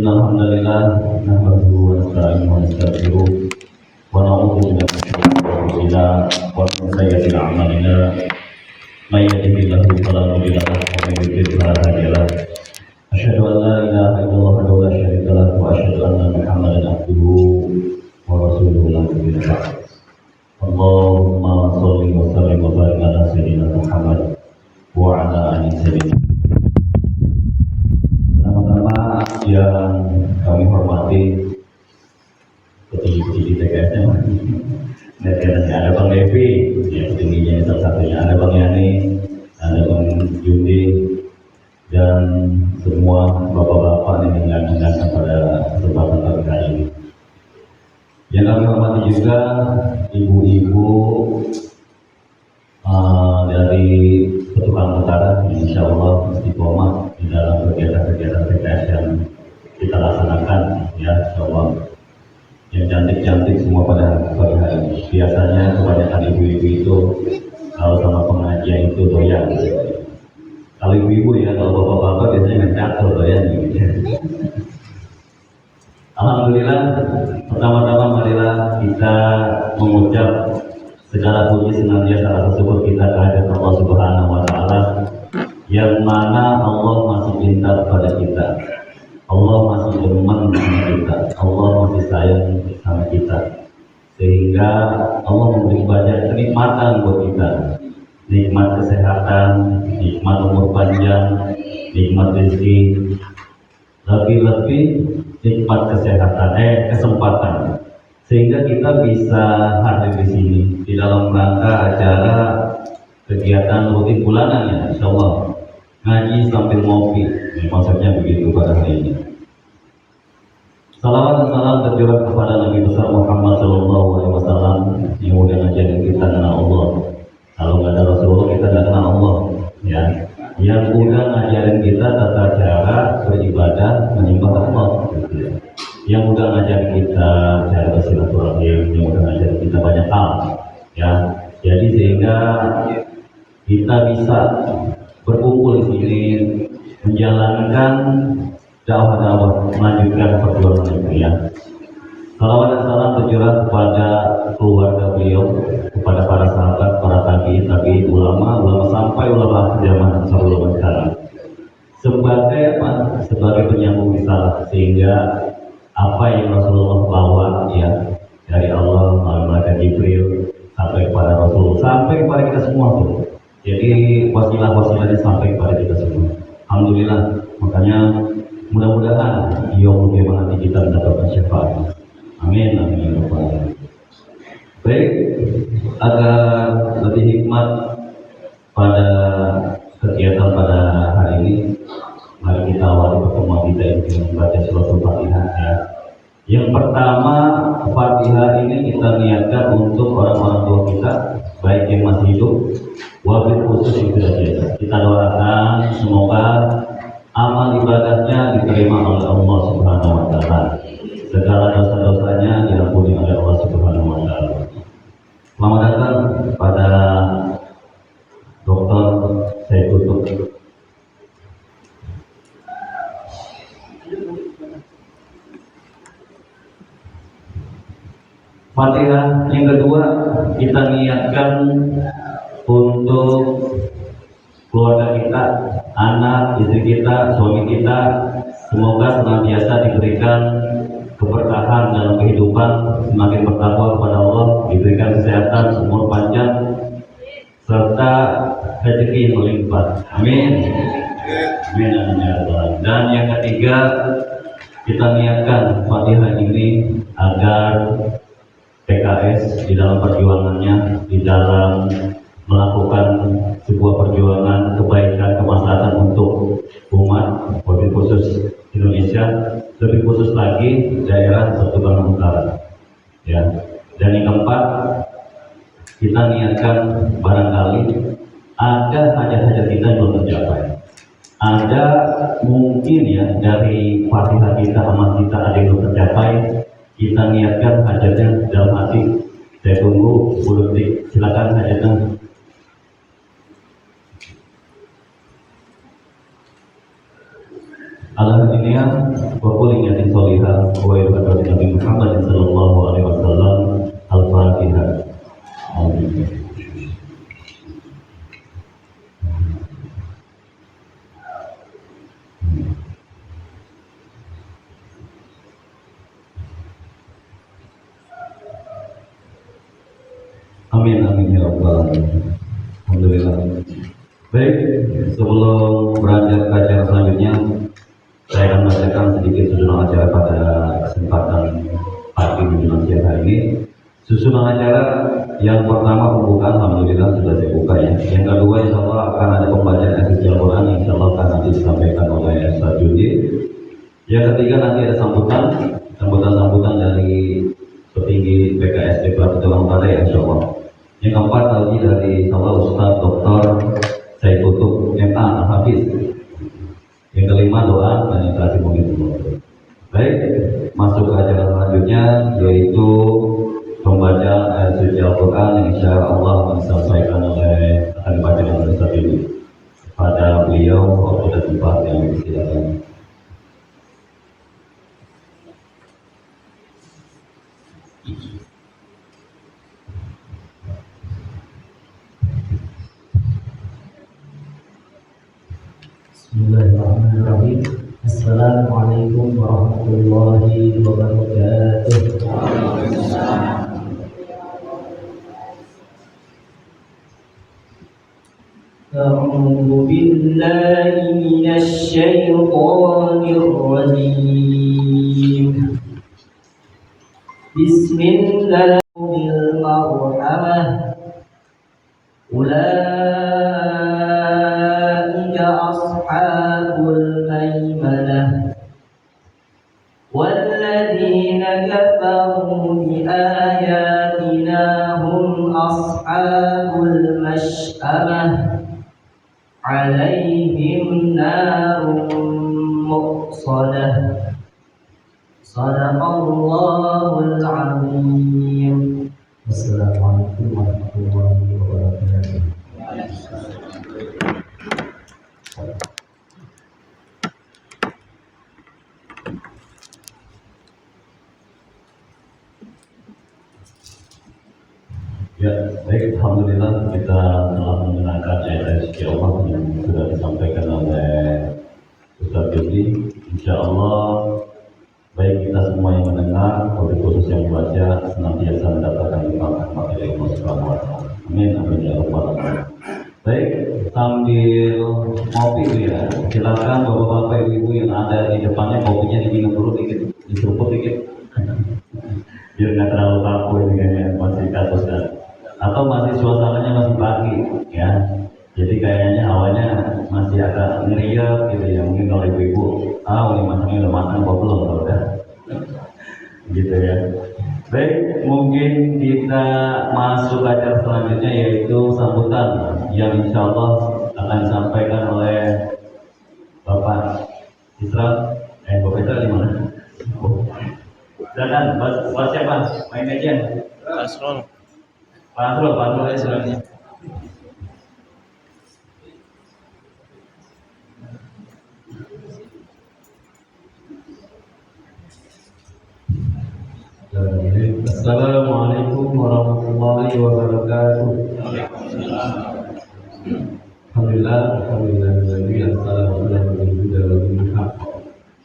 Innalhamdulillah nahmaduhu wa nasta'inuhu wa nastaghfiruh wa na'udzu billahi min shururi anfusina wa min sayyiati a'malina may yahdihillahu fala mudilla lahu wa may yudlil fala hadiya lahu asyhadu an la ilaha illallah wahdahu la syarika lahu wa asyhadu anna Muhammadan abduhu wa rasuluhu la nabiyya ba'd. Allahumma shalli wa sallim wa barik ala sayyidina Muhammad wa ala alihi sayyidina. Pertama-tama yang kami hormati petinggi-petinggi TKS-nya, ada Bang Devi, ya petingginya salah satunya, ada Bang Yani, ada Bang Yundi, dan semua bapak-bapak yang mendengarkan pada kesempatan pagi hari ini. Yang kami hormati juga ibu-ibu dari Petukangan Utara, insya Allah istiqomah di dalam kegiatan-kegiatan PKS yang kita laksanakan, ya insya Allah. Yang cantik-cantik semua pada pagi hari ini. Biasanya kebanyakan ibu-ibu itu kalau sama pengajian itu doyan. Kalau ibu-ibu ya, kalau bapak-bapak biasanya ngecatur doyan gitu. Alhamdulillah, pertama-tama marilah kita mengucap segala puji senantiasa rasa syukur kita kehadirat Allah Subhanahu wa taala, yang mana Allah masih cinta kepada kita. Allah masih demen sama kita. Allah masih sayang sama kita. Sehingga Allah memberi banyak kenikmatan buat kita. Nikmat kesehatan, nikmat umur panjang, nikmat rezeki, lebih-lebih nikmat kesempatan, sehingga kita bisa hadir di sini di dalam rangka acara kegiatan rutin bulanan, ya insya Allah, ngaji sambil ngopi, maksudnya begitu pada hari ini. Salawat dan salam tercurah kepada Nabi besar Muhammad SAW yang udah ngajarin kita kenal Allah. Kalau nggak ada Rasulullah kita nggak kenal Allah, ya. Yang udah ngajarin kita tata cara beribadah menyembah Allah, gitu ya. Yang udah ngajarin kita cara bersilaturahim, yang udah ngajarin kita banyak hal, ya. Jadi sehingga kita bisa berkumpul di sini menjalankan dakwah-dakwah, melanjutkan perjuangan itu, ya. Salawat dan salam tercurah kepada keluarga beliau, kepada para sahabat, para tabi'in, ulama sampai ulama zaman ulama sekarang. Sebagai apa? Sebagai penyambung risalah, sehingga apa yang Rasulullah bawa, ya, dari Allah melalui malaikat Jibril sampai kepada Rasul, sampai kepada kita semua tuh. Jadi wasilah-wasilahnya sampai kepada kita semua. Alhamdulillah, makanya mudah-mudahan yaumul qiyamah nanti kita mendapatkan syafaat. Amin, amin ya rabbal alamin. Baik, agar lebih hikmat pada kegiatan pada hari ini, mari kita awali pertemuan kita ini dengan membaca suratul Fatihah, ya. Yang pertama, Fatihah ini kita niatkan untuk orang-orang tua kita, baik yang masih hidup, wabil khusus yang sudah tiada. Kita doakan semoga amal ibadahnya diterima oleh Allah Subhanahu wa taala. Segala dosa-dosanya diampuni oleh Allah Subhanahu wa taala. Selamat datang pada Dr. Saiful. Fatihah yang kedua kita niatkan untuk keluarga kita, anak, istri kita, suami kita, semoga senantiasa diberikan keberkahan dalam kehidupan, semakin bertakwa kepada Allah, diberikan kesehatan, umur panjang, serta rezeki yang melimpah. Amin. Amin, amin. Dan yang ketiga, kita niatkan Fatihah ini agar PKS di dalam perjuangannya, di dalam melakukan sebuah perjuangan kebaikan, kemaslahatan untuk umat, wabil khusus Indonesia, lebih khusus lagi daerah Petukangan Utara, ya. Dan yang keempat, kita niatkan barangkali ada hajat-hajat kita yang belum tercapai. Ada mungkin, ya, dari Fatihah kita, amal kita ada yang belum tercapai. Kita niatkan hajatnya dalam hati. Saya tunggu 10 detik. Silakan hajatnya. Alhamdulillah, wa qul in wa ila Nabi Muhammad sallallahu alaihi wasallam. Al-Fatihah. Amin amin ya rabbal alamin. Alhamdulillah. Baik, sebelum beranjak ke acara selanjutnya, saya akan membacakan sedikit susunan acara pada kesempatan pagi menjelang siang hari ini. Susunan acara yang pertama pembukaan, alhamdulillah sudah saya buka ya. Yang kedua, insya Allah akan ada pembacaan ayat Al-Quran, insya Allah akan nanti disampaikan oleh Ustaz Judi. Yang ketiga nanti ada sambutan dari petinggi PKS Depok Jawa Utara ya, insya Allah. Yang keempat lagi dari Salah Ustaz Dr. Said Kutub MA Al-Hafiz. Yang kelima doa dan yang terakhir mungkin. Baik, masuk ke acara selanjutnya yaitu pembacaan ayat suci Al-Quran yang insya Allah akan disampaikan akan dibacakan oleh Ustaz ini pada beliau waktu dan tempat yang disediakan. Bismillahirrahmanirrahim. Assalamualaikum warahmatullahi wabarakatuh. A'udzu billahi minasy syaithanir rajim. Bismillahirrahmanirrahim. Ashabul maimanah walladzina kafaru bi ayatina hum ashabul mash'amah 'alaihim narun muqsadah. Shadaqallahul 'azim. Wassalamualaikum warahmatullahi wabarakatuh. Ya, baik, alhamdulillah kita telah mendengarkan ayat suci Allah yang sudah disampaikan oleh Ustaz Judi. Insya Allah, baik kita semua yang mendengar, wabil khusus yang membaca, senantiasa mendapatkan rahmat dari Allah Subhanahu wa Ta'ala. Amin, amin ya rabbal alamin. Baik, sambil ngopi ya, silakan bapak-bapak ibu-ibu yang ada di depannya kopinya diminum dulu dikit, diseruput dikit, biar nggak terlalu kaku ini kayaknya masih kasus dan atau masih suasananya masih pagi ya, jadi kayaknya awalnya masih agak ngeriak gitu ya. Mungkin kalau ibu-ibu ini masaknya udah matang kok belum, kalau udah gitu ya. Baik, mungkin kita masuk acara selanjutnya yaitu sambutan yang insya Allah akan disampaikan oleh Bapak Isra. Bapak Isra di mana? Silakan, buat siapa? Main aja. Asrul. Pantul aja silakan. Assalamualaikum warahmatullahi wabarakatuh. Alhamdulillah, alhamdulillah, alhamdulillah,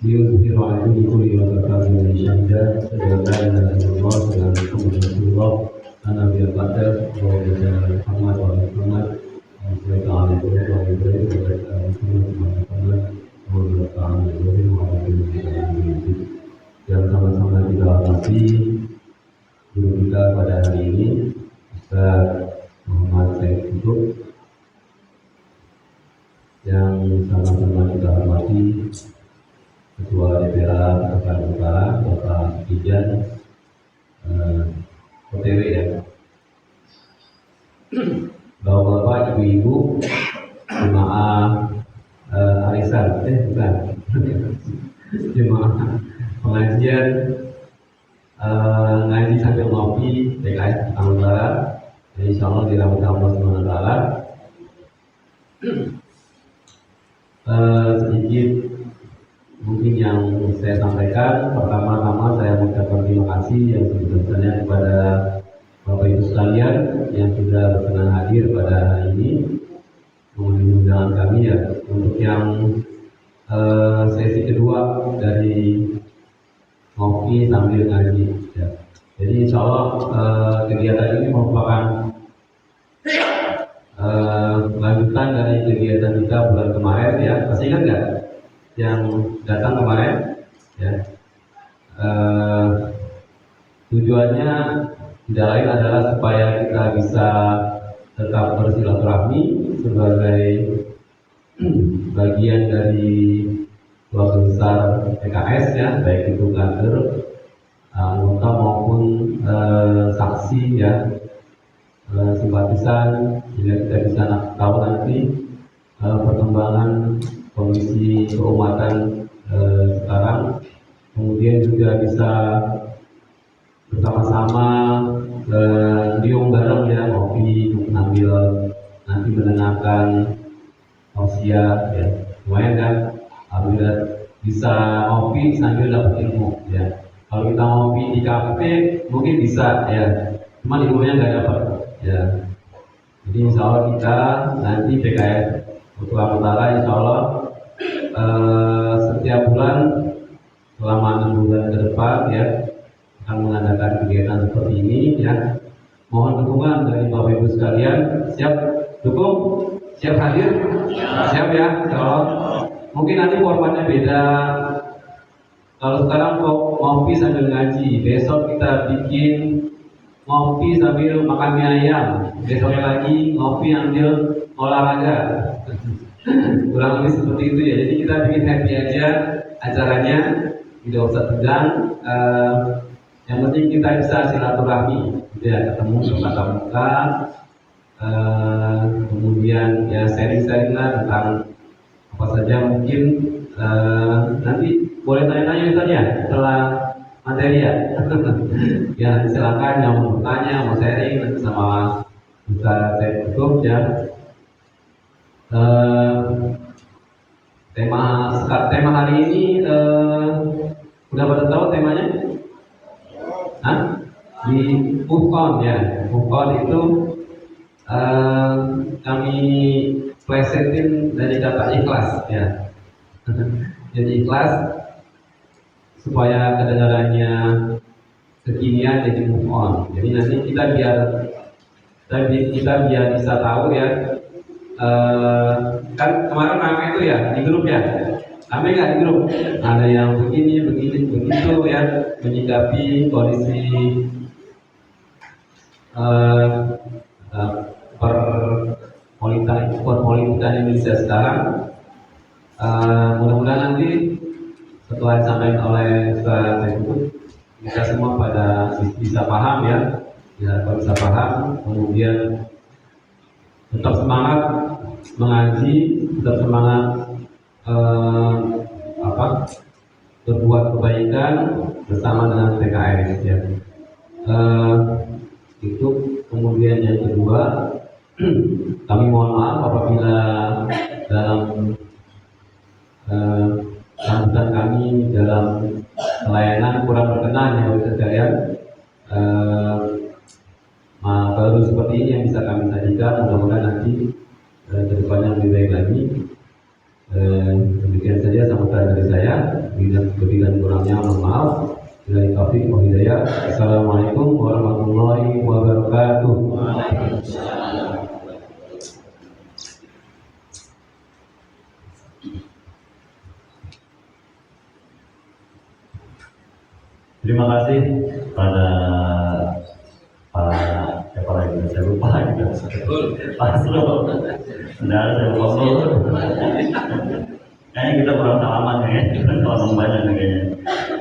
yuzhiru alaihi kulli wa taqabbal syahada wa la ilaha illallah wa la rasulullah ana bi al-qadar wa Muhammad wa Muhammad wa yang sama-sama kita hormati guru kita pada hari ini Ustaz Muhammad Said Kutub, yang sama-sama kita hormati Ketua DPR Kota Utara Bapak Ijan OTW ya, bapak-bapak, ibu-ibu, jemaah arisan, bukan jemaah pengajian ngaji sambil ngopi PKS Kota Utara, insya Allah dirahmati Allah SWT. Sedikit mungkin yang saya sampaikan, pertama-tama saya mengucapkan terima kasih yang sebesar-besarnya kepada Bapak Ibu sekalian yang sudah berkenan hadir pada hari ini memenuhi undangan kami ya untuk yang sesi kedua dari ngopi sambil ngaji ya. Jadi insya Allah kegiatan ini merupakan lanjutan dari kegiatan kita bulan kemarin ya. Masih ingat nggak yang datang kemarin ya? Tujuannya tidak lain adalah supaya kita bisa tetap bersilaturahmi sebagai bagian dari keluarga besar PKS ya, baik itu kader, anggota maupun saksi ya, simpatisan, sehingga kita bisa tahu nanti perkembangan kondisi keumatan sekarang, kemudian juga bisa bersama-sama diung bareng ya, ngopi sambil nanti mendengarkan tausiah ya, lumayan kan, alhamdulillah bisa ngopi sambil dapat ilmu ya. Kalau kita ngopi di kafe mungkin bisa ya, cuma ilmunya nggak dapat ya. Jadi insya Allah kita nanti PKS Putra Utara insya Allah setiap bulan selama 6 bulan ke depan ya akan mengadakan kegiatan seperti ini ya. Mohon dukungan dari Bapak Ibu sekalian. Siap dukung? Siap hadir? Siap ya, insya Allah. Mungkin nanti formatnya beda. Kalau sekarang kok ngopi sambil ngaji, besok kita bikin ngopi sambil makan mie ayam, besoknya lagi ngopi sambil olahraga. Kurang lebih seperti itu ya. Jadi kita bikin happy aja acaranya, tidak usah tegang. Yang penting kita bisa silaturahmi, ya, ketemu tatap muka, kemudian ya sharing-sharing lah tentang apa saja mungkin. Nanti boleh tanya-tanya misalnya setelah materi ya. Ya silakan yang mau bertanya, mau sharing nanti sama bisa saya tutup ya. Tema hari ini udah pada tahu temanya? Hah? Di move on ya. Move on itu kami plesetin dari kata ikhlas ya. Jadi ikhlas supaya kedengarannya kekinian, jadi move on. Jadi nanti kita biar bisa tahu ya. Kan kemarin ramai itu ya di grup ya. Ramai nggak di grup? Ada yang begini, begitu ya, menyikapi kondisi perpolitikan Indonesia sekarang. Mudah-mudahan nanti setelah disampaikan oleh Ustaz Saiful kita semua pada bisa paham ya, bisa paham, kemudian tetap semangat mengaji, tetap semangat berbuat kebaikan bersama dengan PKS ya. Itu kemudian yang kedua, kami mohon maaf apabila dalam sambutan kami dalam pelayanan kurang berkenan ya Bapak sekalian. Baru seperti ini yang bisa kami sajikan, mudah-mudahan nanti kedepannya lebih baik lagi. Demikian saja sambutan dari saya. Lebih dan kurangnya mohon maaf. Billahi taufiq wal hidayah. Assalamualaikum warahmatullahi wabarakatuh. Terima kasih pada siapa lagi saya lupa gitu. Pak Slo, benar saya lupa. Kayaknya kita kurang salaman ya, kalau banyak kayaknya.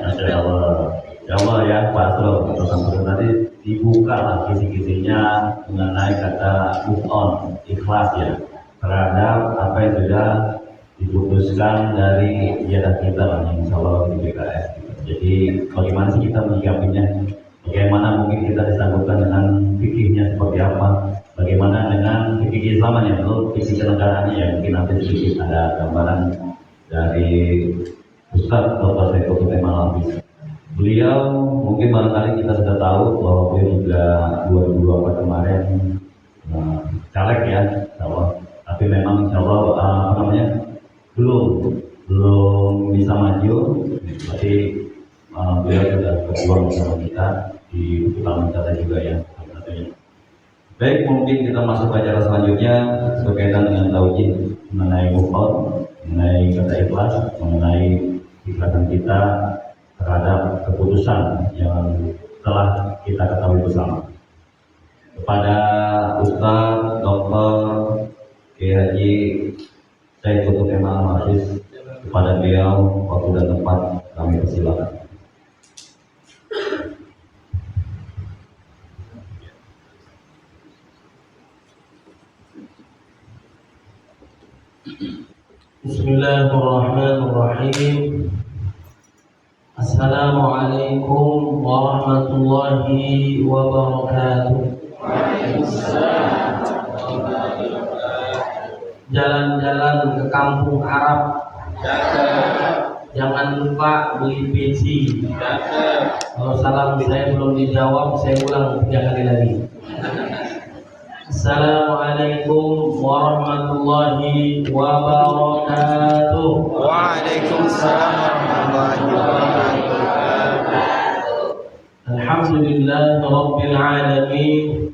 Masya Allah, ya Allah ya Pak Slo, sampai nanti dibuka lah kisi-kisinya mengenai kata move on, ikhlas ya terhadap apa yang sudah diputuskan dari ibadah kita lah, insya Allah di BKS. Jadi bagaimana sih kita menyikapinya? Bagaimana mungkin kita disanggupan dengan fikihnya seperti apa? Bagaimana dengan fikih Islam yang menurut fikih kenegaraannya ya mungkin nanti sedikit ada gambaran dari Ustaz Dr. Saiful Kemal Hafiz. Beliau mungkin barangkali kita sudah tahu bahwa beliau juga 2024 kemarin caleg ya, tapi memang insya Allah belum bisa maju, tapi beliau sudah berjuang bersama kita di utama kita juga ya. Baik, mungkin kita masuk ke acara selanjutnya berkaitan dengan tauhid, mengenai move on, mengenai kata ikhlas, mengenai ikhlasan kita terhadap keputusan yang telah kita ketahui bersama. Kepada Ustaz Dr. Kiai Haji Saiful Kemal Hafiz, kepada beliau waktu dan tempat kami persilakan. Bismillahirrahmanirrahim. Assalamualaikum warahmatullahi wabarakatuh. Jalan-jalan ke kampung Arab, jangan lupa beli peci. Kalau salam saya belum dijawab, saya ulang 3 kali lagi. Assalamualaikum warahmatullahi wabarakatuh. Waalaikumsalam warahmatullahi wabarakatuh. Alhamdulillah rabbil alamin.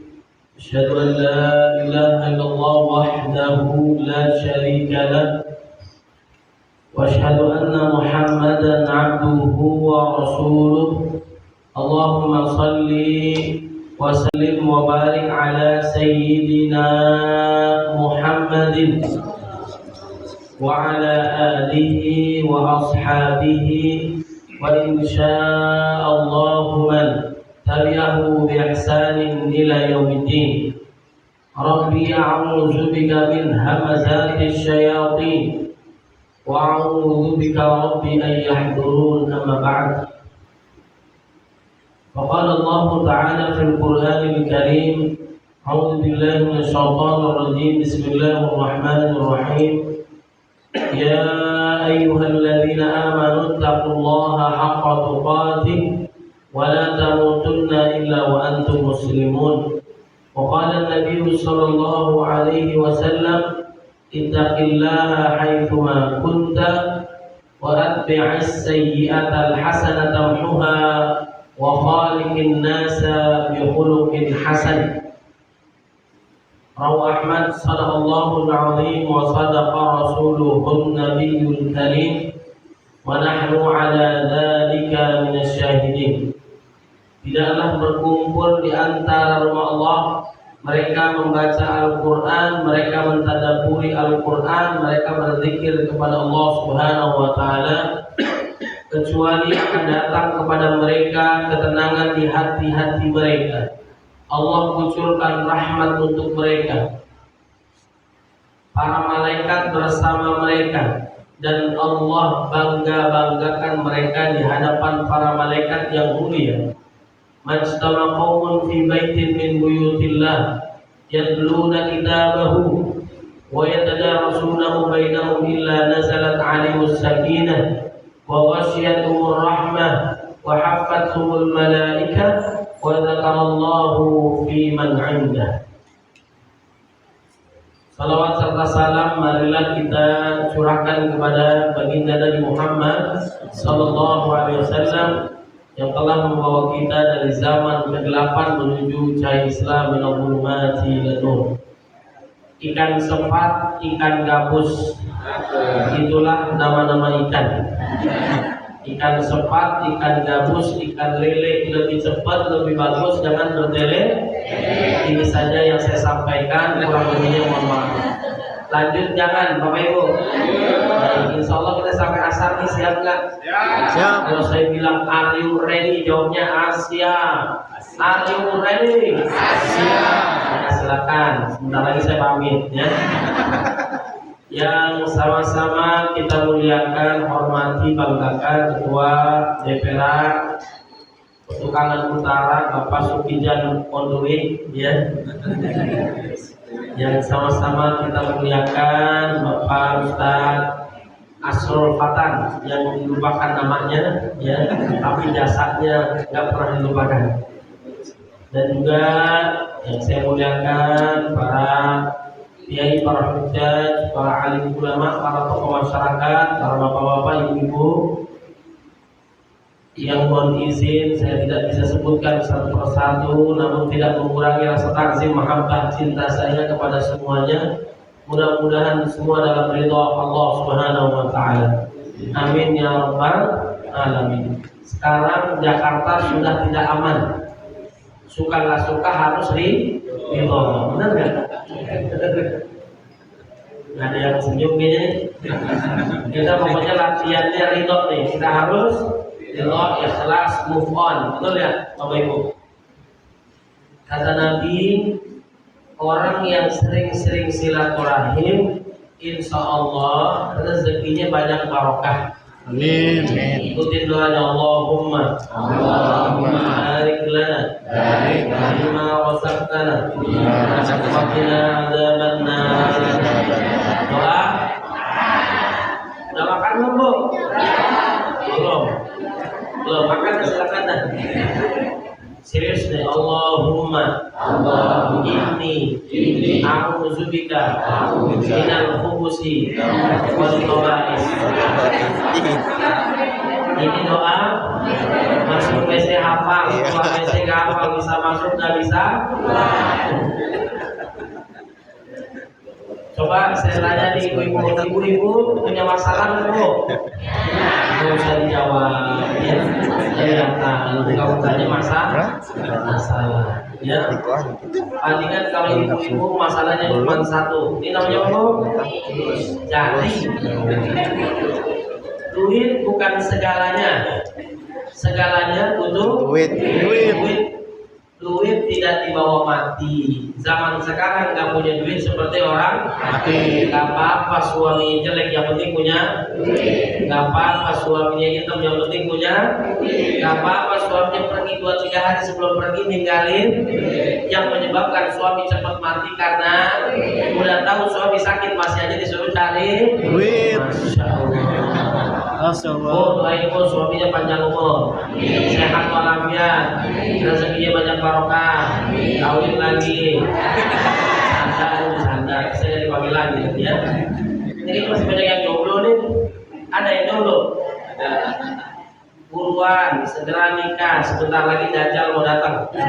Asyhadu an la ilaha illallah wahdahu la syarika lah. Wa asyhadu anna Muhammadan abduhu wa rasuluh. Allahumma salli wa sallim wa barik ala sayyidina Muhammadin wa ala alihi wa ashabihi wa insyaallahu man tabi'ahu bi ihsanin ila yaumiddin. Rabbi a'udzu bika min hamazati syayatin wa a'udzu bika rabbi an yahdurun. Amma ba'd. فقال الله تعالى في القرآن الكريم: أعوذ بالله من الشيطان الرجيم. بسم الله الرحمن الرحيم. يا أيها الذين آمنوا اتقوا الله حق تقاته ولا تموتن إلا وأنتم مسلمون. وقال النبي صلى الله عليه وسلم: اتق الله حيثما كنت وأتبع السيئة الحسنة تمحها وخالق الناس بخلق حسن. رواه أحمد. صدق الله العظيم وصدق رسوله النبي الكريم ونحن على ذلك من الشاهدين. Tidaklah berkumpul di antara rumah Allah mereka membaca Al-Quran, mereka mentadabburi Al-Quran, mereka berzikir kepada Allah Subhanahu wa Ta'ala, kecuali akan datang kepada mereka ketenangan di hati-hati mereka. Allah kucurkan rahmat untuk mereka, para malaikat bersama mereka, dan Allah bangga-banggakan mereka di hadapan para malaikat yang mulia. Majtama qaumun fi baitin min buyutillah yatluna kitabahu wa yatadarasunahu bainahum illa nazalat 'alaihimus sakinah wa ghasyiyatuhur rahmah wa haffathumul malaikah wa dzakarallahu fi man 'indah. Salawat serta salam marilah kita curahkan kepada baginda Nabi Muhammad sallallahu alaihi wasallam yang telah membawa kita dari zaman kegelapan menuju cahaya Islam min al-zulumati ila nur. Ikan sepat, ikan gabus, itulah nama-nama ikan. Ikan sepat, ikan gabus, ikan lele, lebih cepat, lebih bagus, jangan bertele. Ini saja yang saya sampaikan, kurang lebihnya mohon maaf. Lanjut jangan, Bapak Ibu. Nah, insya Allah kita sampai asar nih, siap nggak? Siap. Kalau saya bilang are you ready, jawabnya siap. Are you ready? Siap. Nah, silakan. Sebentar lagi saya pamit ya. Yang sama-sama kita muliakan, hormati, banggakan Ketua DPR Petukangan Utara Bapak Sukijan Pondowik ya. Yang sama-sama kita muliakan Bapak Ustaz Asrul Fatan yang dilupakan namanya, ya, tapi jasadnya nggak pernah dilupakan. Dan juga yang saya muliakan para kiai, para hujjah, para alim ulama, para tokoh masyarakat, para bapak-bapak, ibu-ibu, yang mohon izin saya tidak bisa sebutkan satu persatu, namun tidak mengurangi rasa takzim, mahabbah, cinta saya kepada semuanya. Mudah-mudahan semua dalam ridha Allah Subhanahu wa taala. Amin ya rabbal alamin. Sekarang Jakarta sudah tidak aman. Suka nggak suka harus ridha. Benar nggak? Nggak ada yang senyum kayaknya nih. Kita pokoknya latihannya ridha nih. Kita harus ridha, ikhlas, move on. Betul ya, Bapak Ibu? Kata Nabi, orang yang sering-sering silaturahim, insya Allah rezekinya banyak barokah. Amin. Ikutin doanya, Allahumma barik lana bima razaqtana wa qina adzabannar. Doa. Udah makan belum, Bu? Belum makan, silakan dah. Serius nih, Allahumma inni a'udzubika minal khubusi wal khaba'is. Ini doa masuk WC hafal, keluar WC nggak hafal, bisa masuk nggak bisa. Coba saya tanya nih ibu-ibu punya masalah nggak, Bu? Nggak usah dijawab, ya. Kalau kamu tanya masalah, ya. Palingan kalau ibu-ibu masalahnya cuma satu. Ini namanya apa? Jadi, duit bukan segalanya. Segalanya butuh Duit. Duit tidak dibawa mati. Zaman sekarang nggak punya duit seperti orang Mati. Nggak apa-apa suami jelek, yang penting punya duit. Nggak apa-apa suaminya hitam, yang penting punya duit. Nggak apa-apa suaminya pergi 2-3 hari sebelum pergi ninggalin duit. Yang menyebabkan suami cepat mati karena udah tahu suami sakit masih aja disuruh cari Duit. Masya Allah. Oh, doain Bu suaminya panjang umur, sehat walafiat, rezekinya banyak barokah, kawin lagi. Canda, saya dipanggil lagi ya. Ini masih banyak yang jomblo nih. Ada yang jomblo? Buruan, segera nikah. Sebentar lagi Dajjal mau datang. Ya.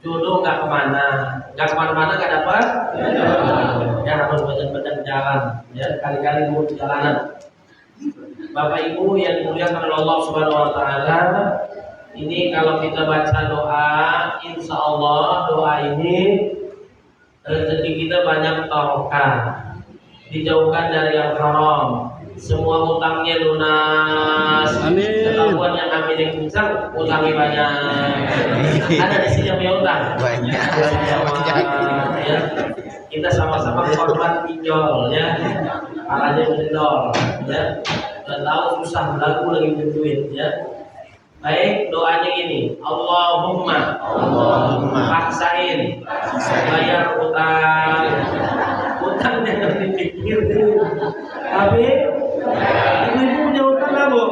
Jodoh nggak kemana-mana nggak dapat. Ya harus banyak-banyak jalan. Ya kali-kali mau jalanan. Bapak Ibu yang dimuliakan oleh Allah Subhanahu Wa Taala, ini kalau kita baca doa, insya Allah doa ini rezeki kita banyak barokah, dijauhkan dari yang haram, semua utangnya lunas. Ketahuan yang ambil yang kencang, utangnya banyak. Ada di sini yang punya utang? Banyak. Ya. Kita sama-sama korban pinjol, ya. Palanya mendol, ya. Dan tahu susah lagu lagi berduit, ya. Baik, doanya gini, Allahumma paksain bayar utang jangan dipikir. Tapi ibu-ibu punya utang nggak, Bu?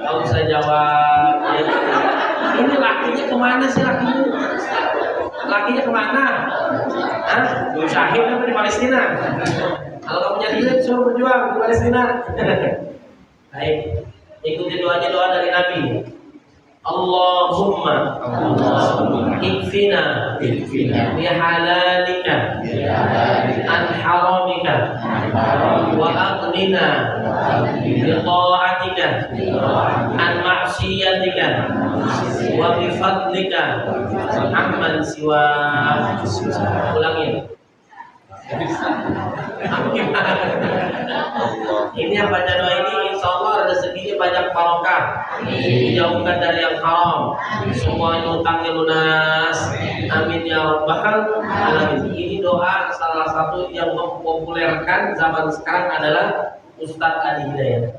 Nggak usah jawab, ya. Ini lakinya kemana sih lakinya? Lakinya kemana? Hah? Syahid kan di Palestina. Kalau kamu punya duit suruh berjuang di Palestina. Baik, ikuti doanya, doa dari Nabi. Allahumma ikfina bihalalika an haramika wa aghnina bi ta'atika an ma'siyatika wa bi fadlika amman siwa. Ulangin. Ini yang baca doa ini insya Allah rezekinya banyak barokah, dijauhkan dari yang haram, semua utangnya lunas. Amin ya rabbal alamin. Ini doa salah satu yang mempopulerkan zaman sekarang adalah Ustadz Adi Hidayat.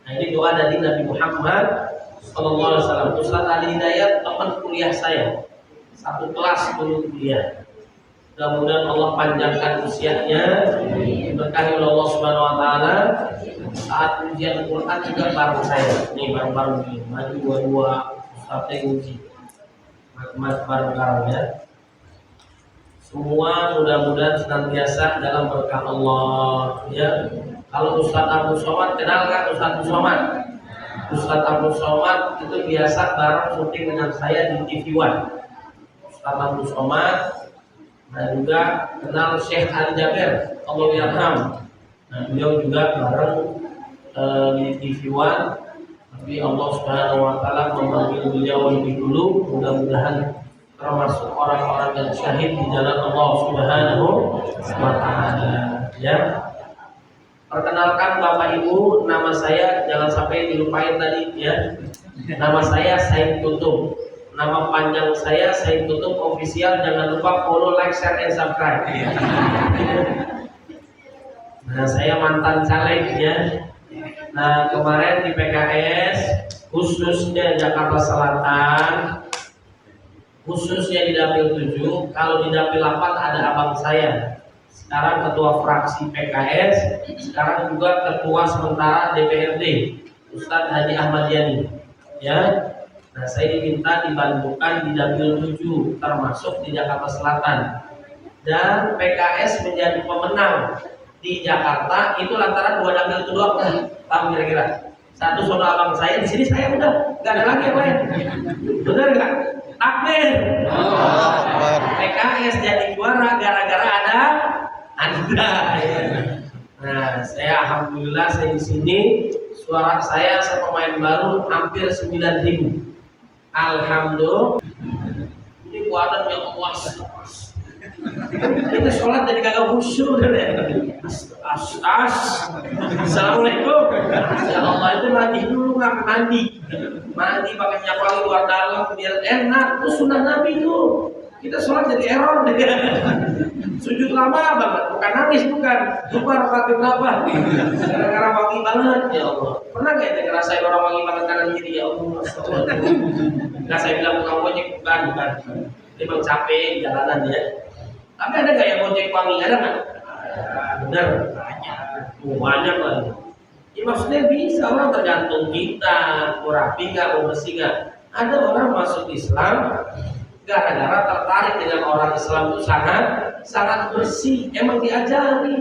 Nah, ini doa dari Nabi Muhammad SAW. Ustadz Adi Hidayat teman kuliah saya, satu kelas dulu kuliah. Mudah-mudahan Allah panjangkan usianya, diberkahi oleh Allah Subhanahu wa taala. Saat ujian Quran juga bareng saya. Nih bareng-bareng ini, maju dua-dua sampai uji. Mas bareng-bareng ya. Semua mudah-mudahan senantiasa dalam berkah Allah ya. Kalau Ustadz Abu Somad, kenal kan Ustadz Abu Somad? Ustadz Abu Somad itu biasa bareng syuting dengan saya di TV One. Ustadz Abu Somad, dan juga kenal Syekh Ali Jaber, Allah yarham. Nah, beliau juga bareng di TV One. Tapi Allah Subhanahu wa taala memanggil beliau lebih dulu. Mudah-mudahan termasuk orang-orang yang syahid di jalan Allah Subhanahu wa taala ya. Perkenalkan Bapak Ibu, nama saya jangan sampai dilupain tadi ya. Nama saya Said Kutub. Nama panjang saya Said Kutub official. Jangan lupa follow, like, share, and subscribe. Nah, saya mantan caleg ya. Nah, kemarin di PKS khususnya Jakarta Selatan, khususnya di Dapil 7, kalau di Dapil 8 ada abang saya. Sekarang ketua fraksi PKS, sekarang juga ketua sementara DPRD, Ustadz Haji Ahmad Yani. Ya, nah saya diminta dibantukan di Dapil 7, termasuk di Jakarta Selatan. Dan PKS menjadi pemenang di Jakarta itu lantaran dua dapil itu doang. Paham kira-kira? Satu saudara abang saya, di sini saya udah nggak ada lagi yang lain. Benar nggak? Takbir. PKS jadi juara gara-gara ada Anda. Nah, saya alhamdulillah saya di sini, suara saya pemain baru hampir 9.000. Alhamdulillah. Ini kuatan yang puas. Kita sholat jadi kagak khusyuk ya. Assalamualaikum. Ya Allah, itu mandi dulu, nggak mandi pakai minyak wangi luar dalam biar enak. Itu sunnah Nabi itu. Kita sholat jadi error deh. Sujud lama banget, bukan nangis, bukan lupa rakaat berapa gara-gara wangi banget. Ya Allah, pernah nggak kita ngerasain orang wangi banget kanan kiri? Ya Allah, nggak saya bilang bukan gojek, bukan memang capek jalanan ya. Tapi ada nggak yang gojek wangi? Ada nggak? Bener, banyak lagi. Ya maksudnya bisa, orang tergantung kita mau rapi nggak, mau bersih nggak. Ada orang masuk Islam gara-gara tertarik dengan orang Islam itu sangat bersih, emang diajari.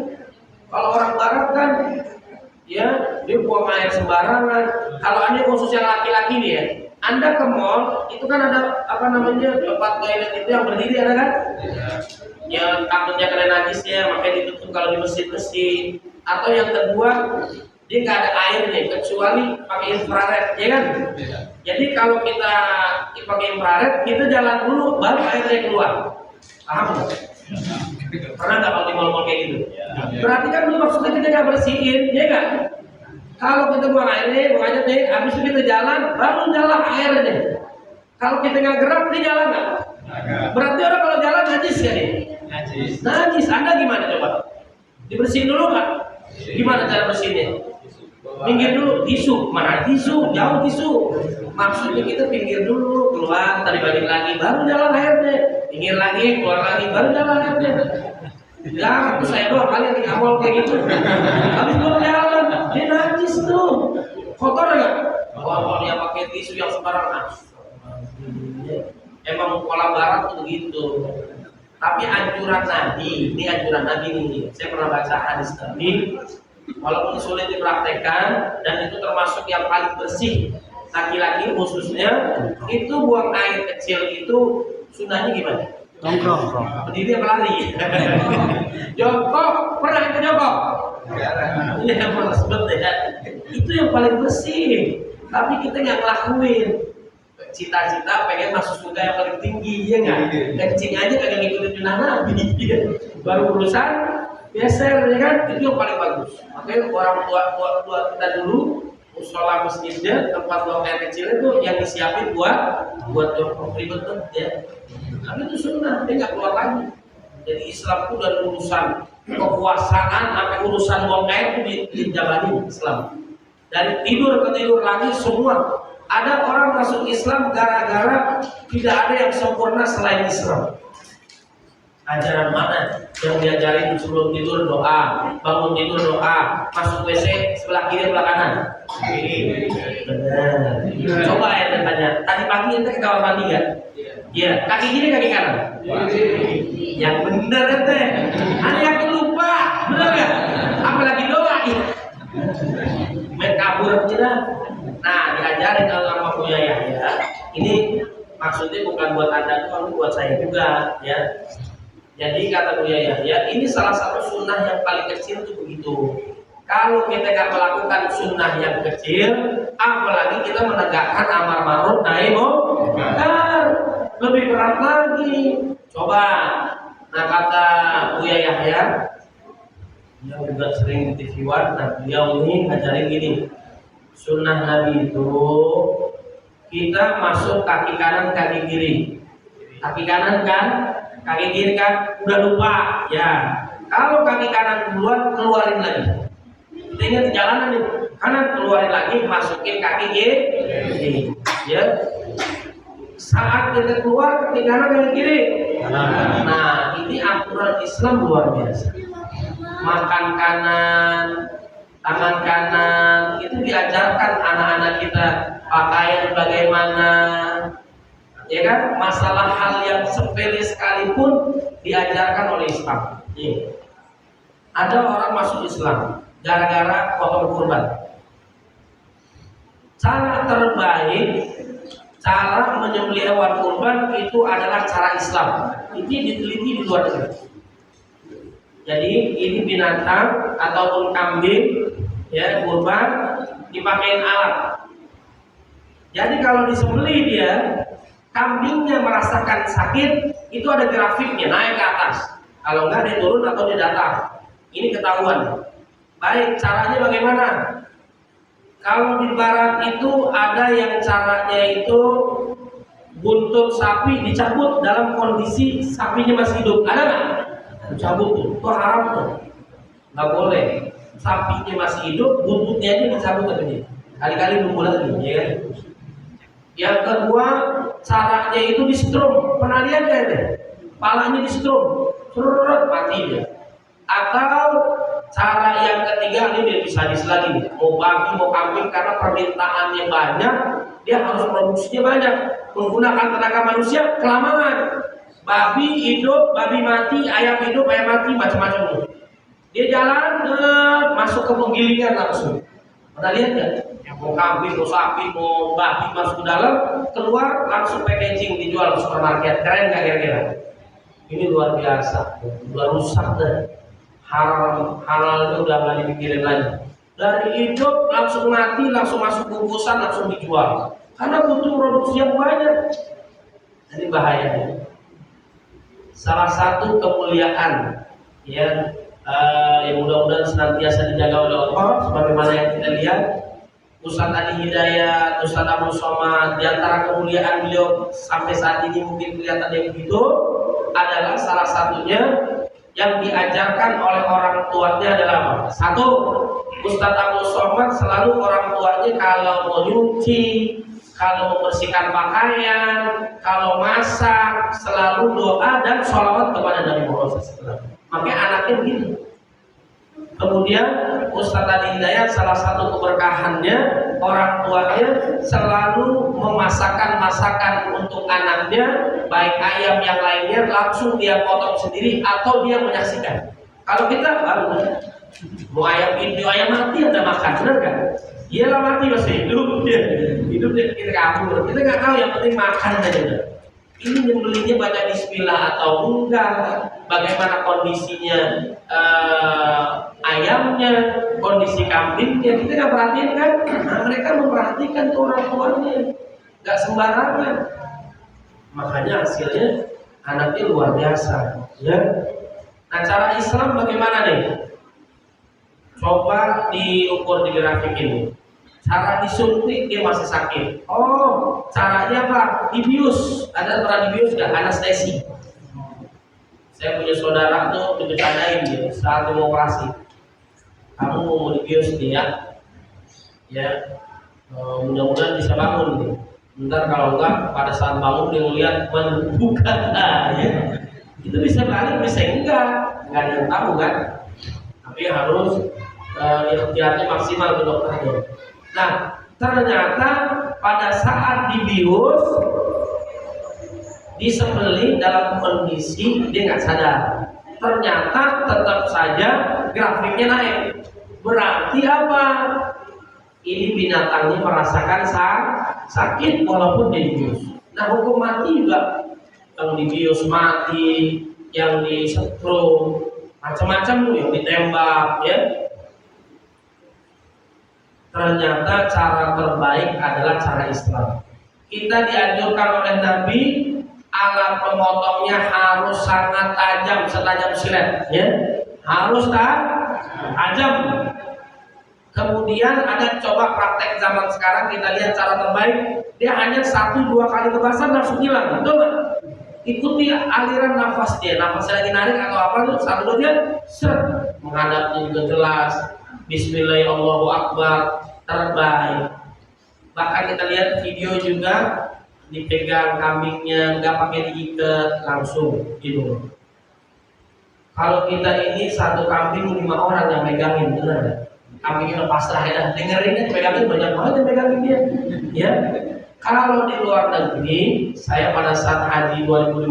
Kalau orang Barat kan, ya dia buang air sembarangan. Kalau Anda khusus yang laki-laki nih ya, Anda ke mall itu kan ada apa namanya tempat toilet itu yang berdiri ada kan? Yang takutnya kena najisnya, makanya ditutup kalau di masjid-masjid. Atau yang kedua, dia nggak ada airnya kecuali pakai infrared, ya kan? Jadi kalau kita pakai infrared, kita jalan dulu baru airnya keluar. Paham nggak? Pernah nggak kalau di mall-mall kayak gitu? Berarti kan dulu maksudnya kita nggak bersihin, ya kan? Kalau kita buang airnya, buang aja deh. Habis itu kita jalan, baru jalan airnya. Kalau kita nggak gerak, dia jalan nggak? Berarti orang kalau jalan najis kan ya? Najis. Anda gimana coba? Dibersihin dulu nggak? Gimana cara bersihinnya? Pinggir dulu, tisu. Mana tisu? Jauh tisu. Maksudnya kita pinggir dulu, keluar, tadi balik lagi, baru jalan airnya. Pinggir lagi, keluar lagi, baru jalan airnya. Ya, aku saya doang kali yang ngawal kayak gitu. Habis belum jalan, dia najis tuh. Kotor nggak? Kalau dia pakai tisu yang sembarangan. Emang pola Barat tuh begitu. Tapi anjuran Nabi, ini anjuran Nabi nih. Saya pernah baca hadis Nabi. Walaupun sulit dipraktekkan dan itu termasuk yang paling bersih laki-laki khususnya, itu buang air kecil itu sunahnya gimana? Jongkok. Berdiri apa lari? Jongkok, pernah kita jongkok? Ini yang malas banget ya. Itu yang paling bersih. Tapi kita nggak ngelakuin. Cita-cita pengen masuk surga yang paling tinggi, ya nggak? Kencing aja kagak ngikutin sunnah Nabi. Baru urusan geser, ya kan? Itu yang paling bagus. Makanya orang tua kita dulu, musola masjidnya, tempat buang air kecil itu yang disiapin buat jongkok, ribet banget ya. Tapi itu sunnah, dia nggak keluar lagi. Jadi Islam itu dari urusan kekuasaan sampai urusan buang air itu dijabanin Islam. Dari tidur ke tidur lagi semua. Ada orang masuk Islam gara-gara tidak ada yang sempurna selain Islam. Ajaran mana yang diajarin sebelum tidur doa, bangun tidur doa, masuk WC sebelah kiri sebelah kanan? Benar. Coba ya tanya. Tadi pagi ente ke kamar mandi nggak? Iya. Kaki kiri kaki kanan? Yang benar ente. Ada yang lupa, benar nggak? Apalagi doa. Main kabur aja. Nah, diajarin sama Buya Yahya. Ini maksudnya bukan buat anda doang, buat saya juga, ya. Jadi kata Buya Yahya, ini salah satu sunnah yang paling kecil itu begitu. Kalau kita nggak melakukan sunnah yang kecil, apalagi kita menegakkan amar ma'ruf nahi munkar, lebih berat lagi. Coba, nah kata Buya Yahya, dia juga sering di TV One. Nah beliau ini ngajarin gini, sunnah Nabi itu kita masuk kaki kanan kaki kiri, kaki kanan kan, kaki kiri kan udah lupa ya. Kalau kaki kanan duluan, keluarin lagi. Kita ingat di jalanan nih, kanan keluarin lagi, masukin kaki kiri. Ya. Saat kita keluar kaki kanan kaki kiri. Nah, ini aturan Islam luar biasa. Makan kanan, tangan kanan, itu diajarkan anak-anak kita. Pakaian bagaimana, ya kan? Masalah hal yang sepele sekalipun diajarkan oleh Islam. Ada orang masuk Islam gara-gara potong kurban. Cara terbaik, cara menyembelih hewan kurban itu adalah cara Islam. Ini diteliti di luar negeri. Jadi ini binatang ataupun kambing, ya kurban dipakein alat. Jadi kalau disembelih dia, kambingnya merasakan sakit, itu ada grafiknya naik ke atas. Kalau enggak dia turun atau dia datang. Ini ketahuan. Baik, caranya bagaimana? Kalau di barat itu ada yang caranya itu buntut sapi dicabut dalam kondisi sapinya masih hidup. Ada nggak? Dicabut tuh, itu haram tuh. Nggak boleh. Sapinya masih hidup, buntutnya aja dicabut katanya. Kali-kali nunggu lagi, ya kan? Yang kedua, caranya itu di strum. Pernah lihat kan? Palanya di strum, mati dia. Atau cara yang ketiga, ini dia bisa lagi, mau babi mau kambing, karena permintaannya banyak, dia harus produksinya banyak, menggunakan tenaga manusia kelamaan. Babi hidup, babi mati, ayam hidup, ayam mati, macam-macam. Dia jalan masuk ke penggilingan langsung. Pernah lihat nggak? Yang mau kambing, mau sapi, mau babi masuk ke dalam, keluar langsung packaging dijual di supermarket. Keren nggak kira-kira? Ini luar biasa, udah rusak deh. Halal itu udah nggak dipikirin lagi. Dari hidup langsung mati, langsung masuk bungkusan, langsung dijual. Karena butuh produksi yang banyak. Jadi bahayanya. Salah satu kemuliaan, ya, yang mudah-mudahan senantiasa dijaga oleh Allah, sebagaimana yang kita lihat, Ustaz Adi Hidayat, Ustaz Abdul Somad, di antara kemuliaan beliau sampai saat ini mungkin kelihatan yang begitu, adalah salah satunya yang diajarkan oleh orang tuanya adalah apa? Satu, Ustaz Abdul Somad selalu orang tuanya kalau mau nyuci, kalau membersihkan pakaian, kalau masak, selalu doa dan sholawat kepada Nabi Muhammad SAW. Makanya anaknya begitu. Kemudian Ustaz Adi Hidayat salah satu keberkahannya, orang tuanya selalu memasakkan masakan untuk anaknya, baik ayam yang lainnya langsung dia potong sendiri atau dia menyaksikan. Kalau kita mau ayam ini, ayam mati ada makan, benar kan? Iyalah mati masih hidup dia, hidup dia kita kabur, kita nggak tahu, yang penting makan saja. Ini nyembelihnya baca bismillah atau enggak, bagaimana kondisinya ayamnya, kondisi kambingnya, kita nggak perhatiin kan? Nah, mereka memperhatikan tuh orang tuanya, nggak sembarangan. Makanya hasilnya anaknya luar biasa, ya. Nah, cara Islam bagaimana nih? Coba diukur di grafik ini. Cara disuntik dia masih sakit. Oh, caranya apa? Dibius. Ada pernah dibius nggak? Anestesi. Saya punya saudara tuh dibicarain dia saat operasi. Kamu mau dibius dia, ya. Mudah-mudahan bisa bangun nih. Bentar kalau enggak, pada saat bangun dia melihat bukan, ya. Itu bisa balik, bisa enggak ada yang tahu kan. Tapi harus ikhtiarnya maksimal ke dokternya. Nah, ternyata pada saat dibius disembelih dalam kondisi dia nggak sadar, ternyata tetap saja grafiknya naik. Berarti apa? Ini binatangnya merasakan sakit walaupun dia dibius. Nah, hukum mati juga, kalau dibius mati, yang disetrum, macam-macam tuh, yang ditembak, ya. Ternyata cara terbaik adalah cara Islam. Kita dianjurkan oleh Nabi, alat pemotongnya harus sangat tajam, setajam silet, ya. Harus tajam. Kemudian ada coba praktek zaman sekarang, kita lihat cara terbaik, dia hanya 1-2 kali kebasan langsung hilang, betul nggak? Ikuti aliran nafas dia, nafasnya lagi narik atau apa tuh, 1-2 dia seret, menghadapnya juga jelas. Bismillahirrahmanirrahim, terbaik. Bahkan kita lihat video juga dipegang kambingnya, nggak pakai diikat, langsung gitu. Kalau kita ini satu kambing 5 orang yang megangin, benar nggak? Kambingnya udah pasrah ya, dengerinnya pegangin banyak banget yang megangin dia, ya. Kalau di luar negeri, saya pada saat haji 2015,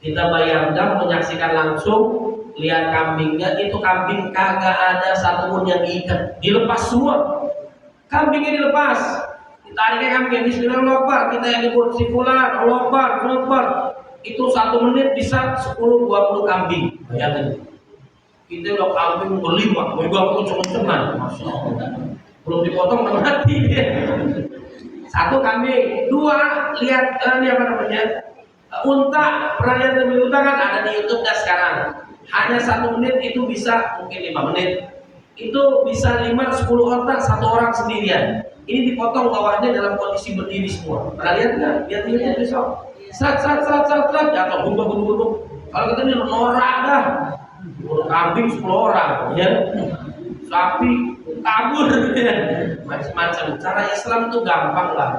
kita bayangkan menyaksikan langsung, lihat kambingnya, itu kambing kagak ada satupun yang diikat, dilepas semua. Kambingnya dilepas, ditariknya kambing, Bismillahirrahmanirrahim, kita yang nyebut si fulan, Allah Akbar, itu 1 menit bisa 10-20 kambing. Bayangin, kita udah kambing berlima, megang kenceng-kencengan, masya Allah, belum dipotong udah mati. 1 kambing, 2 lihat ini apa namanya, unta. Pernah lihat unta kan, ada di YouTube dah sekarang. Hanya 1 menit itu bisa, mungkin 5 menit, itu bisa 5-10 otak 1 orang sendirian. Ini dipotong bawahnya dalam kondisi berdiri semua. Pernah lihat nggak? Lihat besok. Sat, jatuh, bumbung. Kalau kita ini norak dah. Kambing 10 orang, ya. Sapi kabur, ya. Macam-macam. Cara Islam itu gampang lah.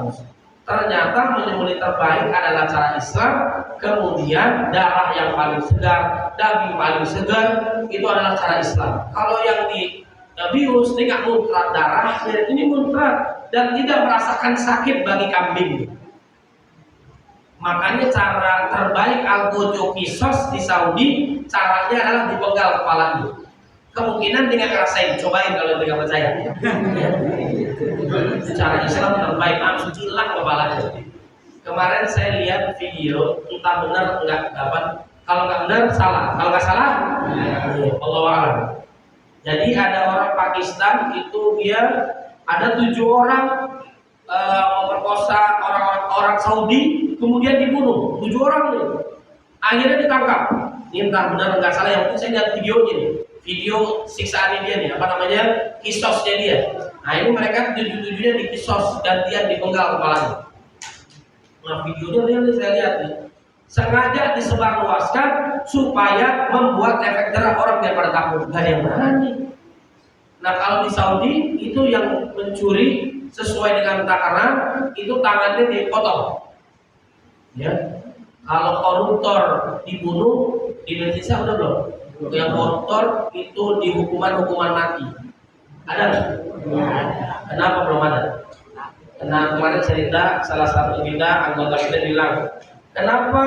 Ternyata menyembelih terbaik adalah cara Islam. Kemudian darah yang paling segar, daging paling segar, itu adalah cara Islam. Kalau yang dibius dengan muncrat darah, ini muncrat dan tidak merasakan sakit bagi kambing. Makanya cara terbaik al-gojo kisos di Saudi, caranya adalah dipenggal kepalanya. Kemungkinan dengan ngerasain, cobain kalau tidak percaya. Cara Islam terbaik, langsung hilang kepalanya. Kemarin saya lihat video, entah benar enggak dapat. Kalau nggak benar salah, kalau nggak salah, Allahu a'lam. Jadi ada orang Pakistan itu dia ada 7 orang memperkosa orang Saudi, kemudian dibunuh 7 orang nih. Akhirnya ditangkap. Ini entah benar enggak salah, yang penting saya lihat videonya nih. Video siksaan dia nih, apa namanya, kisosnya dia. Nah ini mereka 7-7-nya di kisos, gantian dipenggal kepalanya. Nah videonya real nih, saya lihat nih, sengaja disebarluaskan supaya membuat efek jerah orang daripada takut. Gak ada yang berani. Nah kalau di Saudi itu yang mencuri sesuai dengan takaran itu tangannya dipotong. Ya, kalau koruptor dibunuh di Indonesia udah belum? Yang koruptor itu dihukuman mati. Ada nggak? Kenapa belum ada? Karena kemarin cerita salah satu anggota kita bilang, kenapa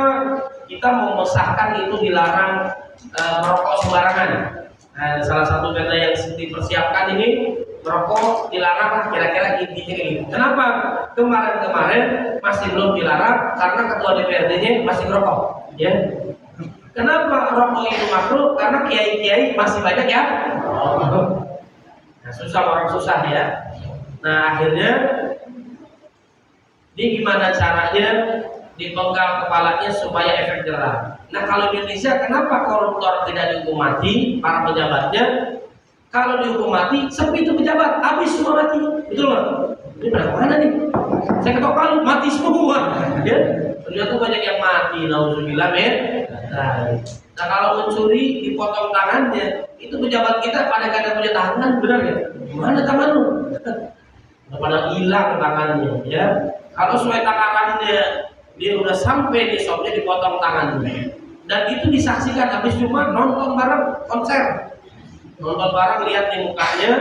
kita mau mesahkan itu dilarang merokok sembarangan? Nah, salah satu data yang dipersiapkan ini merokok dilarang lah, kira-kira intinya gitu. Kenapa? Kemarin masih belum dilarang karena ketua DPRD-nya masih merokok, ya. Kenapa rokok itu makruh? Karena kiai-kiai masih banyak ya. Nah, susah, orang susah ya. Nah akhirnya ini gimana caranya dipenggal kepalanya supaya efek jerah. Nah kalau di Indonesia kenapa koruptor tidak dihukum mati, para pejabatnya? Kalau dihukum mati, sepi itu pejabat, habis semua mati, betul nggak? Ini pada mana nih? Saya ketok palu, mati semua, ya. Ternyata banyak yang mati, nauzubillah men. Nah kalau mencuri dipotong tangannya, itu pejabat kita pada kadang punya tangan, benar ya? Mana tangan lu? Pada hilang tangannya, ya. Kalau sesuai takarannya Dia udah sampai di shopnya dipotong tangannya. Dan itu disaksikan habis cuma nonton bareng konser. Nonton bareng lihat di mukanya,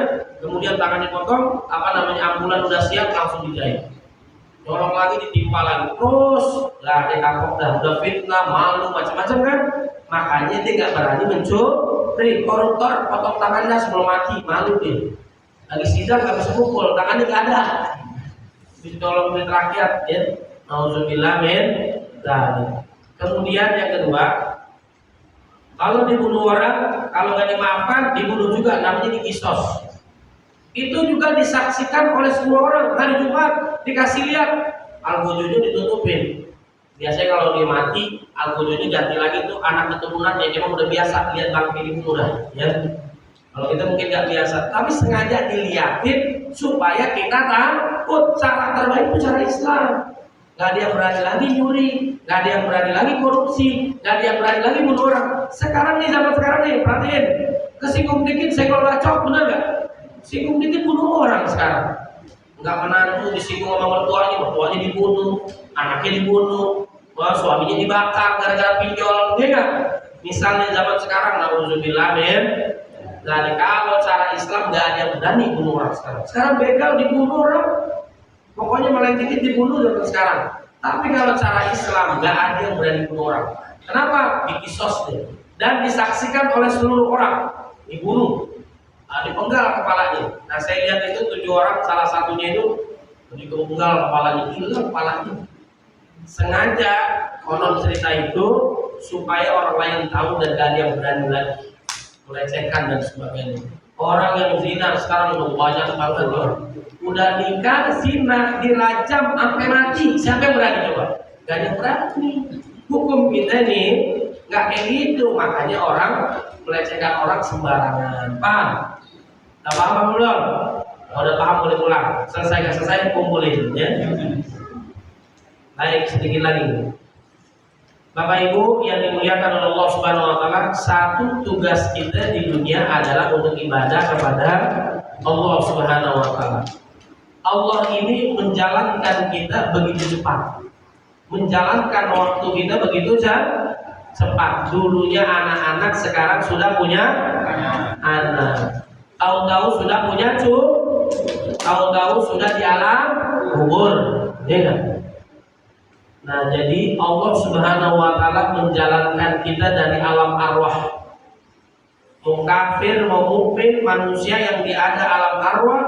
kemudian tangan dipotong, ambulan udah siap langsung dijahit. Nyolong lagi ditimpa lagi terus, lah dia kapok dah, udah fitnah, malu macam-macam kan. Makanya dia nggak berani mencuri. Koruptor potong tangannya sebelum mati, malu dia. Lagi sidang nggak bisa pukul, tangannya nggak ada. Bisa tolong duit rakyat, ya. Nauzubillah min dzalik. Kemudian yang kedua, kalau dibunuh orang, kalau nggak dimaafkan, dibunuh juga, namanya dikisos. Itu juga disaksikan oleh semua orang. Hari Jumat dikasih lihat, al-wujudu ditutupin. Biasanya kalau dia mati, al-wujudu ganti lagi tuh anak keturunan yang emang udah biasa lihat bangkai dibunuh dah, ya. Kalau kita mungkin nggak biasa, tapi sengaja dilihatin supaya kita takut. Cara terbaik itu cara Islam. Gak ada yang berani lagi nyuri, gak ada yang berani lagi korupsi, gak ada yang berani lagi bunuh orang. Sekarang nih, zaman sekarang nih, perhatiin, kesinggung dikit senggol bacok, bener gak? Singgung dikit bunuh orang sekarang. Gak menantu disinggung sama mertuanya dibunuh, anaknya dibunuh, suaminya dibakar gara-gara pinjol, ya gak? Misalnya zaman sekarang, nauzubillah min dzalik. Kalau cara Islam gak ada yang berani bunuh orang sekarang. Sekarang begal dibunuh orang. Pokoknya malah dikit dibunuh dari sekarang. Tapi kalau cara Islam nggak ada yang berani bunuh orang. Kenapa? Dikisos dia dan disaksikan oleh seluruh orang. Dibunuh, dipenggal kepalanya. Nah saya lihat itu 7 orang, salah satunya itu dipenggal kepalanya, hilang kepalanya. Sengaja konon cerita itu supaya orang lain tahu dan gak ada yang berani lagi melecehkan dan sebagainya. Orang yang zina sekarang udah banyak banget loh. Udah nikah, zina, dirajam sampai mati. Siapa yang berani coba? Gak ada yang berani. Hukum kita nih nggak kayak gitu. Makanya orang melecehkan orang sembarangan. Paham? Udah paham belum? Udah paham boleh pulang. Selesai nggak selesai kumpulin ya. Baik, sedikit lagi. Bapak Ibu yang dimuliakan oleh Allah Subhanahu wa taala, satu tugas kita di dunia adalah untuk ibadah kepada Allah Subhanahu wa taala. Allah ini menjalankan kita begitu cepat. Menjalankan waktu kita begitu cepat. Dulunya anak-anak, sekarang sudah punya anak. Tahu-tahu sudah punya tahu-tahu sudah di alam kubur. Ya kan? Nah, jadi Allah Subhanahu wa taala menjalankan kita dari alam arwah. Mau kafir, mau mukmin, manusia yang ada alam arwah,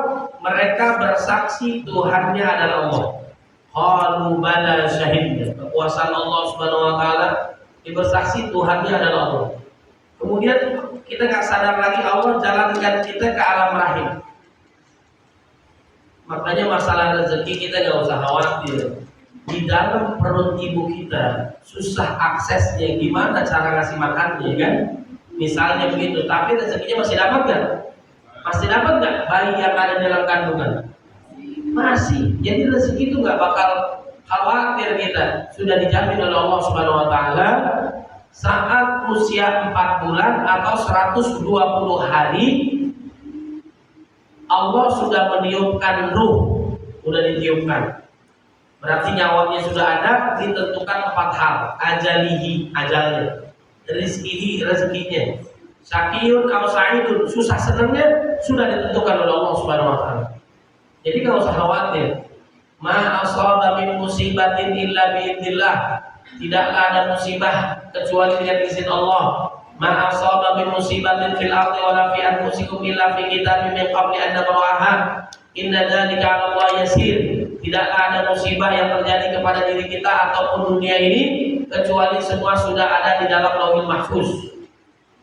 mereka bersaksi Tuhannya adalah Allah. Qalu bala syahidna. Kekuasaan Allah Subhanahu wa taala bersaksi Tuhannya adalah Allah. Kemudian kita nggak sadar lagi Allah jalankan kita ke alam rahim. Makanya masalah rezeki kita nggak usah khawatir. Di dalam perut ibu kita susah aksesnya, gimana cara ngasih makannya kan? Misalnya begitu, tapi rezekinya masih dapat nggak? Masih dapat nggak bayi yang ada dalam kandungan? Masih. Jadi rezeki itu nggak bakal khawatir kita, sudah dijamin oleh Allah Subhanahu wa taala. Saat usia 4 bulan atau 120 hari Allah sudah meniupkan ruh, sudah ditiupkan. Berarti nyawanya sudah ada, ditentukan 4 hal. Ajalihi, ajalnya. Rizkihi, rezekinya. Syakiyun atau sa'idun, susah senangnya sudah ditentukan oleh Allah Subhanahu wa taala. Jadi enggak usah khawatir. Ma asaba min musibatin illa biidznillah. Tidaklah ada musibah kecuali dengan izin Allah. Ma asaba min musibatin fil ardi wala fi anfusikum illa fi kitabim min qabli an nabraha. Inna dzalika 'ala Allah yasir. Tidaklah ada musibah yang terjadi kepada diri kita ataupun dunia ini kecuali semua sudah ada di dalam Lauhul Mahfuz.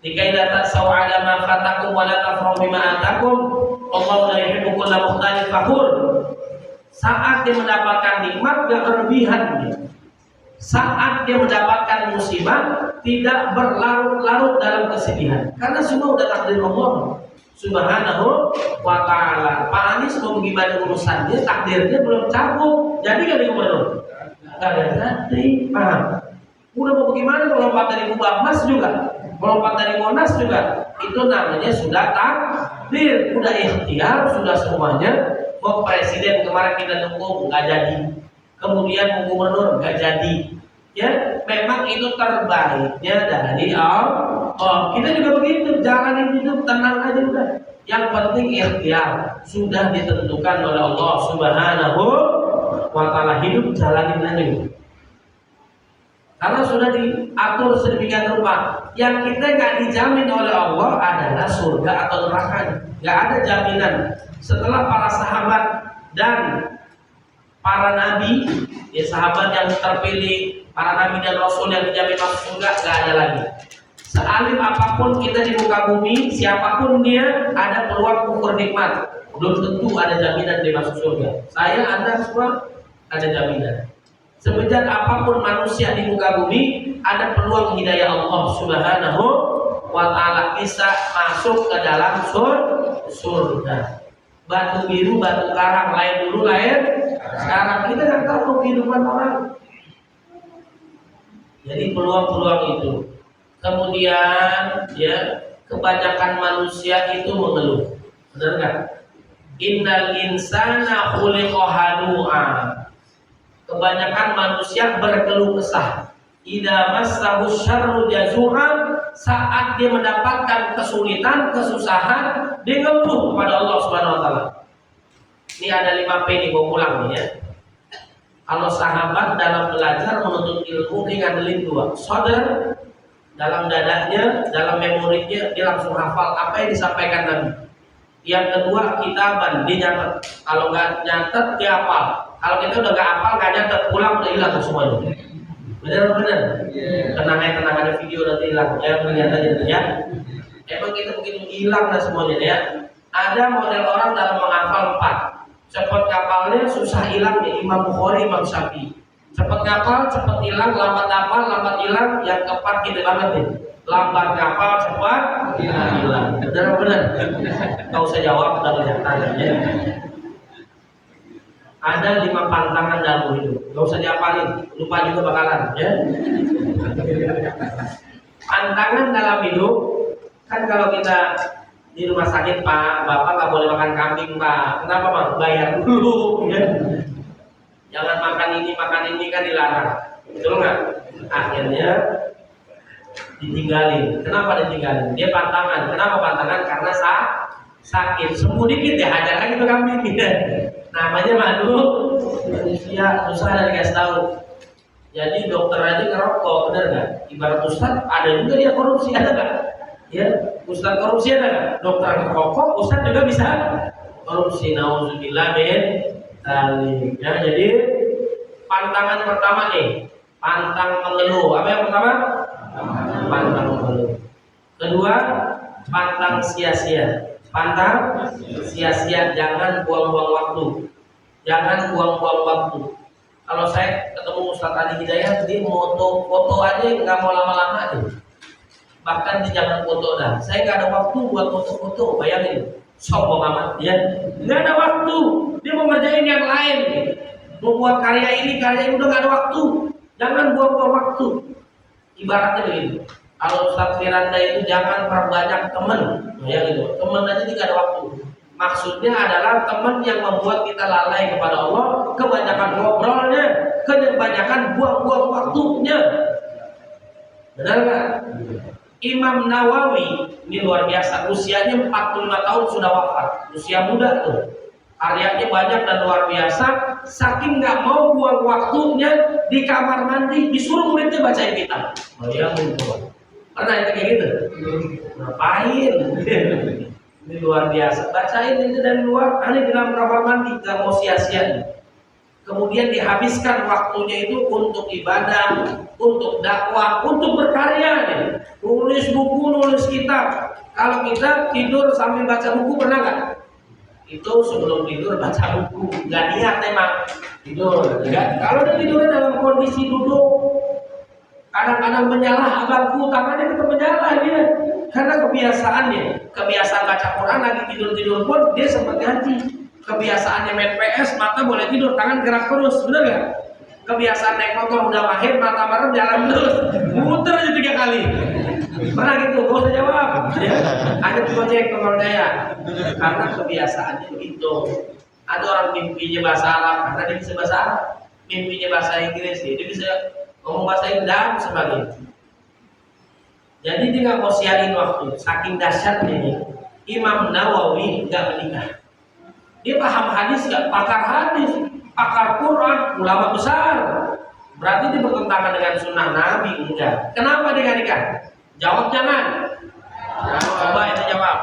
Likai la ta'sau 'ala ma fatakum wa la tafrahu bima atakum. Allahu la yuhibbu kulla mukhtalin fakhur. Saat dia mendapatkan nikmat gak berlebihan dia. Saat dia mendapatkan musibah tidak berlarut-larut dalam kesedihan. Karena semua udah takdir Allah Subhanahu wa ta'ala. Pak Anies mau bagaimana urusannya, takdirnya belum cabut, jadi gak ada gubernur, gak ada jadi, paham? Udah mau bagaimana, melompat dari Kubah Mas juga, melompat dari Monas juga, itu namanya sudah takdir, udah ikhtiar, sudah semuanya. Mau presiden kemarin kita dukung, gak jadi. kemudian gubernur nggak jadi. Ya, memang itu terbaiknya dari Allah. Kita juga begitu, jalanin hidup tenang aja udah. Yang penting ikhtiar sudah ditentukan oleh Allah Subhanahu wa taala, hidup jalanin aja. Karena sudah diatur sedemikian rupa. Yang kita nggak dijamin oleh Allah adalah surga atau neraka. Nggak ada jaminan. Setelah para sahabat dan para nabi, ya sahabat yang terpilih, para nabi dan rasul yang dijamin masuk surga, nggak ada lagi. Sealim apapun kita di muka bumi, siapapun dia, ada peluang ukur nikmat. Belum tentu ada jaminan dia masuk surga. Saya, Anda semua ada jaminan. Sebejat apapun manusia di muka bumi, ada peluang hidayah Allah Subhanahu wa taala bisa masuk ke dalam surga. Batu biru, batu karang, lain dulu lain sekarang. Kita nggak tahu kehidupan orang. Jadi peluang-peluang itu. Kemudian ya, kebanyakan manusia itu mengeluh. Benar nggak? Innal insana khuliqa halu'a. Kebanyakan manusia berkeluh kesah. Idza massahu syarru jazu'an, saat dia mendapatkan kesulitan, kesusahan, dia ngeluh kepada Allah Subhanahu wa taala. Ini ada 5 P nih, gua pulang nih ya. Kalau sahabat dalam belajar menuntut ilmu, dia ngandelin 2. Sadar, dalam dadanya, dalam memorinya, dia langsung hafal apa yang disampaikan Nabi. Yang kedua, kitaban, dia nyatet. Kalau nggak nyatet, dia hafal. Kalau kita udah nggak hafal, nggak nyatet, pulang udah hilang semuanya. Benar-benar. Tenang ada video nanti hilang. Lihat aja ya. Emang kita begitu hilang lah semuanya ya. Ada model orang dalam menghafal 4. Cepat ngapalnya, susah hilang ya. Imam Bukhari, Imam Syafi'i. Cepat ngapal, cepat hilang, lambat hafal, lambat hilang. Yang keempat kita banget nih. Lambat ngapal, cepat hilang. Benar-benar. Kau usah jawab, udah kelihatan ya. Ada 5 pantangan dalam hidup. Gak usah diapalin, lupa juga bakalan ya. Pantangan dalam hidup, kan kalau kita di rumah sakit, Pak, Bapak nggak boleh makan kambing, Pak. Kenapa, Pak? Bayar dulu ya. Jangan makan ini kan dilarang. Betul nggak? Akhirnya ditinggalin. Kenapa ditinggalin? Dia pantangan. Kenapa pantangan? Karena sakit. Sembuh dikit ya, hajar lagi tuh kambing ya. Namanya makhluk manusia, susah ada dikasih tahu. Jadi dokter aja ngerokok, bener nggak? Ibarat ustad, ada juga dia korupsi, ada nggak? Ya, ustad korupsi ada nggak? Dokter ngerokok, ustad juga bisa korupsi. Nauzubillah min dzalik. Ya, jadi pantangan pertama nih, pantang mengeluh. Apa yang pertama? Pantang mengeluh. Kedua, pantang sia-sia. Pantang sia-sia, jangan buang-buang waktu. Jangan buang-buang waktu. Kalau saya ketemu Ustaz Adi Hidayat, dia foto aja nggak mau lama-lama deh. Bahkan dia jangan foto dah. Saya nggak ada waktu buat foto-foto. Bayangin, sombong amat dia. Nggak ada waktu. Dia mau ngerjain yang lain. Mau buat karya ini udah nggak ada waktu. Jangan buang-buang waktu. Ibaratnya begitu. Kalau Ustaz Firanda itu jangan perbanyak teman, ya gitu. Teman aja tidak ada waktu. Maksudnya adalah teman yang membuat kita lalai kepada Allah, kebanyakan ngobrolnya, kebanyakan buang-buang waktunya. Benar nggak? Imam Nawawi ini luar biasa, usianya 45 tahun sudah wafat, usia muda tuh. Karyanya banyak dan luar biasa. Saking nggak mau buang waktunya di kamar mandi, disuruh muridnya bacain kitab. Bayangin tuh. Pernah itu kayak gitu? Ngapain? Ini luar biasa. Bacain itu dari luar, aneh di dalam kamar mandi, gak mau sia-sia. Kemudian dihabiskan waktunya itu untuk ibadah, untuk dakwah, untuk berkarya nih. Nulis buku, nulis kitab. Kalau kita tidur sambil baca buku, pernah nggak? Itu sebelum tidur baca buku, nggak niat emang tidur. Ya. Kalau dia tidurnya dalam kondisi duduk, kadang-kadang menyalah abangku, tangannya tetap menyalah dia. Karena kebiasaan baca Quran lagi tidur-tidur pun dia sempat ngaji. Kebiasaannya main PS, mata boleh tidur, tangan gerak terus, bener gak? Kebiasaan naik motor udah mahir, mata merem jalan terus, muter aja 3 kali. Pernah gitu, gak usah jawab. Ya. Ada Gojek nomor saya, karena kebiasaannya begitu. Ada orang mimpinya bahasa Arab, karena dia bisa bahasa Arab. mimpinya bahasa Inggris, dia bisa ngomong bahasa Inggris dan sebagainya. Jadi dia nggak mau siarin waktu, saking dahsyatnya ini. Imam Nawawi nggak menikah. Dia paham hadis nggak? Pakar hadis, pakar Quran, ulama besar. Berarti dia bertentangan dengan sunnah Nabi enggak? Kenapa dia nggak nikah? Jawab jangan. Coba itu jawab.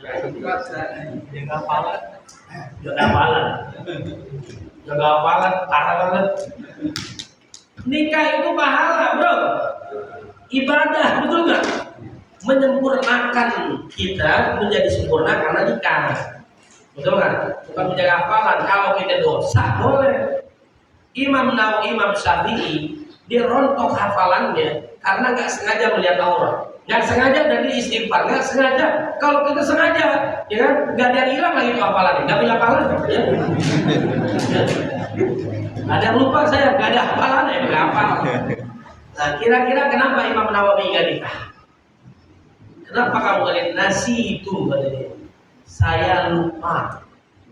Jaga hafalan. Jaga hafalan, parah banget. Nikah itu pahala, bro. Ibadah, betul nggak? Menyempurnakan kita menjadi sempurna karena nikah. Betul nggak? Bukan menjaga hafalan. Kalau kita dosa, boleh. Imam Nawawi, Imam Syafi'i, dia rontok hafalannya karena nggak sengaja melihat aurat. Nggak sengaja dari istighfar, nggak sengaja. Kalau kita sengaja, ya kan, nggak ada yang hilang lagi itu hafalannya, nggak punya hafalan, ya. Ada yang lupa saya, nggak ada hafalannya, nggak hafal. Nah, kira-kira kenapa Imam Nawawi nggak nikah? Kenapa kamu nggak lihat nasi itu? Katanya, saya lupa.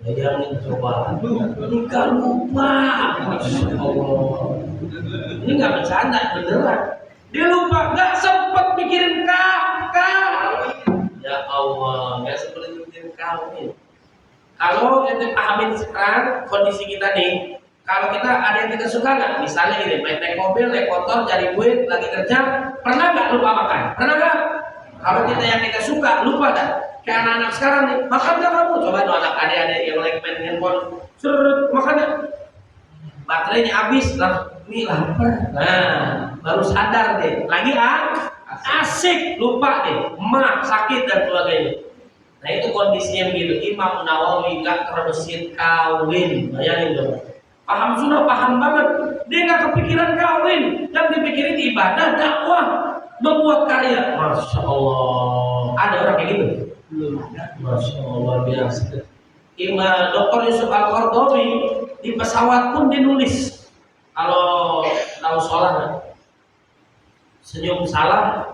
Ya, jangan coba. Nikah lupa. Masya Allah. Ini nggak bercanda, beneran. Dia lupa, nggak sempat mikirin kau. Ya Allah, nggak sempat mikirin kawin. Kalau kita pahamin sekarang kondisi kita nih, kalau kita ada yang kita suka nggak, misalnya gini, naik mobil, naik motor, cari duit, lagi kerja, pernah nggak lupa makan? Pernah nggak? Kalau kita yang kita suka, lupa kan? Kayak anak-anak sekarang nih, makan nggak kamu? Coba tuh anak adik-adik yang lagi main handphone, seret, makan nggak? Baterainya habis, nih lapar. Nah, baru sadar deh, lagi asik, lupa deh, emak sakit dan sebagainya. Nah itu kondisinya begitu. Imam Nawawi nggak terbesit kawin, bayangin dong. Paham sunnah, paham banget. Dia nggak kepikiran kawin, yang dipikirin ibadah, dakwah, membuat karya. Masya Allah. Ada orang kayak gitu? Masya Allah, biasa. Imam Dr. Yusuf Al-Qaradawi di pesawat pun dinulis. Kalau tahu sholat, senyum salah,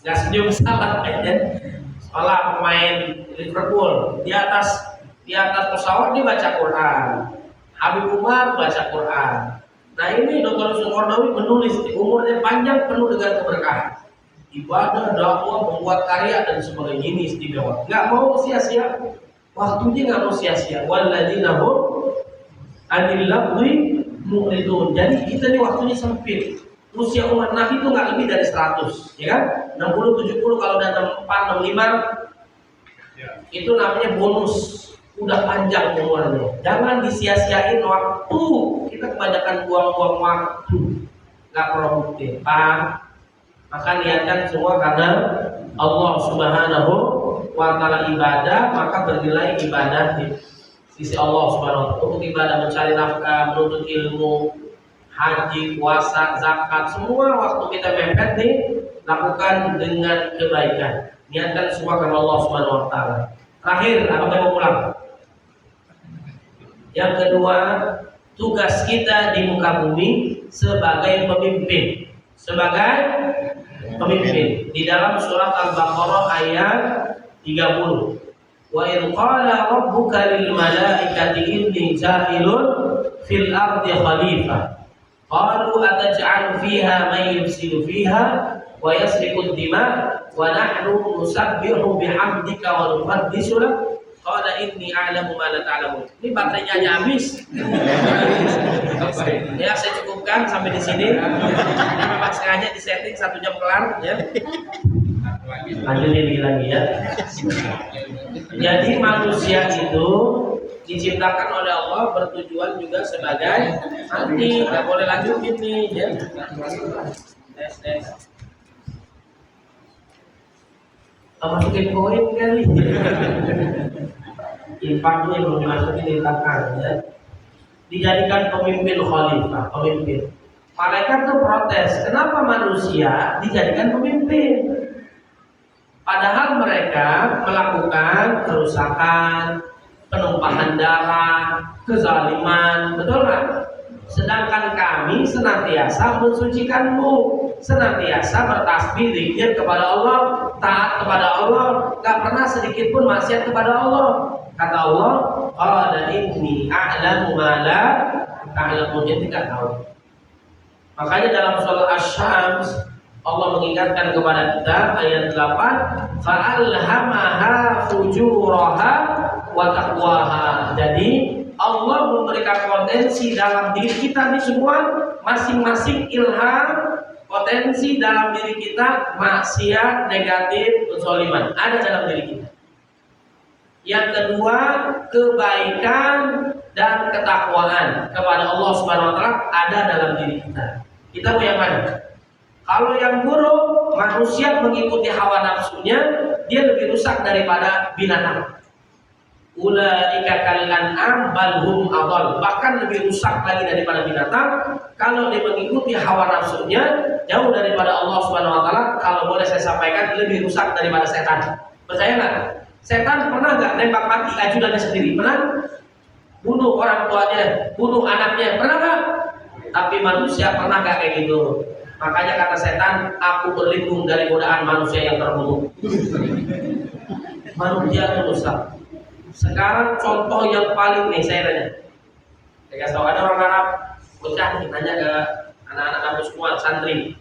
nggak senyum salah, ya. Sholat pemain Liverpool di atas pesawat dia baca Quran. Habib Umar baca Quran. Nah ini Dr. Yusuf Al-Qaradawi menulis, umurnya panjang penuh dengan keberkahan. Ibadah, dakwah, membuat karya dan sebagainya, ini istimewa. Nggak mau sia-sia, waktunya nggak mau sia-sia. Walladzina hum 'anil lagwi mu'ridun. Jadi kita nih waktunya sempit. Usia umat Nabi itu nggak lebih dari 100, ya kan? 60, 70, kalau udah 64, 65, itu namanya bonus. Udah panjang umurnya. Jangan disia-siain waktu. Kita kebanyakan buang-buang waktu, nggak produktif. Pak, maka niatkan semua karena Allah Subhanahu wa Ta'ala ibadah, maka bernilai ibadah di sisi Allah Subhanahu wa Ta'ala. Untuk ibadah mencari nafkah, menuntut ilmu, haji, puasa, zakat, semua waktu kita mepet nih, lakukan dengan kebaikan. Niatkan semua karena Allah Subhanahu wa Ta'ala. Terakhir, apa yang mau pulang? Yang kedua, tugas kita di muka bumi sebagai pemimpin. Sebagai pemimpin. Di dalam surat Al-Baqarah ayat 30. Wa idh qala rabbuka lil malaikati inni ja'ilun fil ardi khalifah. Qalu ataj'alu fiha man yufsidu fiha wa yasfiku ad-dima wa nahnu nusabbihu bihamdika wa nuqaddisu lak. Qala inni a'lamu ma la ta'lamun. Ini baterainya hanya habis. Ya, saya cukupkan sampai di sini. Ini memang sengaja disetting 1 jam kelar, ya. Lanjutin lagi ya. Jadi manusia itu diciptakan oleh Allah bertujuan juga sebagai mati. Nggak boleh lanjutin nih, ya. Tes. Masukin koin kali. Infak ini belum dimasukin intakan, ya. Dijadikan pemimpin khalifah, pemimpin. Malaikat tuh protes, kenapa manusia dijadikan pemimpin? Padahal mereka melakukan kerusakan, penumpahan darah, kezaliman, betul nggak? Sedangkan kami senantiasa mensucikanmu, senantiasa bertasbih zikir kepada Allah, taat kepada Allah, gak pernah sedikit pun maksiat kepada Allah. Kata Allah, qala inni a'lamu ma la ta'lamun, dia tidak tahu. Makanya dalam surah Asy-Syams Allah mengingatkan kepada kita ayat 8, fa'alhamaha fujuraha wa taqwaha. Jadi Allah memberikan potensi dalam diri kita ini semua, masing-masing ilham potensi dalam diri kita, maksiat, negatif, kezaliman ada dalam diri kita. Yang kedua, kebaikan dan ketakwaan kepada Allah Subhanahu wa taala ada dalam diri kita. Kita mau yang mana? Kalau yang buruk, manusia mengikuti hawa nafsunya, dia lebih rusak daripada binatang. Ulaika kal an'am bal hum adall, bahkan lebih rusak lagi daripada binatang. Kalau dia mengikuti hawa nafsunya, jauh daripada Allah Subhanahu wa taala. Kalau boleh saya sampaikan, lebih rusak daripada setan. Percaya nggak? Setan pernah nggak nembak mati ajudannya sendiri? Pernah? Bunuh orang tuanya, bunuh anaknya, pernah nggak? Tapi manusia pernah nggak kayak gitu? Makanya kata setan, aku berlindung dari godaan manusia yang terbunuh. Manusia rusak. Sekarang contoh yang paling nih saya tanya. Saya kasih tahu, ada orang Arab bocah nanya ke anak-anak kampus semua santri.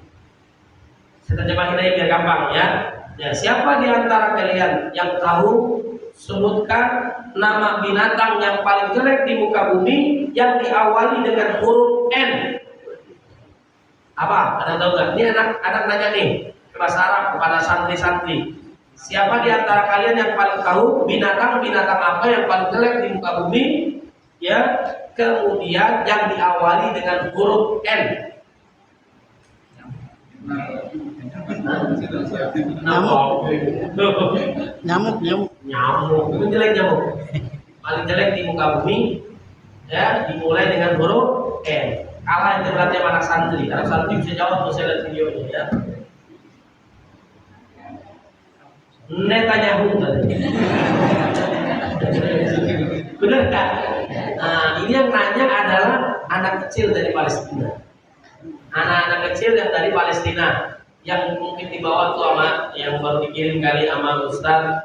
Saya terjemahin aja biar gampang ya. Ya, siapa di antara kalian yang tahu sebutkan nama binatang yang paling jelek di muka bumi yang diawali dengan huruf N? Apa? Ada tahu nggak? Ini anak nanya nih ke bahasa Arab kepada santri-santri. Siapa di antara kalian yang paling tahu binatang apa yang paling jelek di muka bumi? Ya, kemudian yang diawali dengan huruf N. Nyamuk. Itu jelek nyamuk. Paling jelek di muka bumi. Ya, dimulai dengan huruf N. Kalah itu berarti anak santri. Anak santri bisa jawab, saya lihat videonya ya. Netanyahu tadi. Benar kan? Nah, ini yang nanya adalah anak kecil dari Palestina. Anak-anak kecil yang dari Palestina yang mungkin dibawa tuh sama yang baru dikirim kali sama Ustaz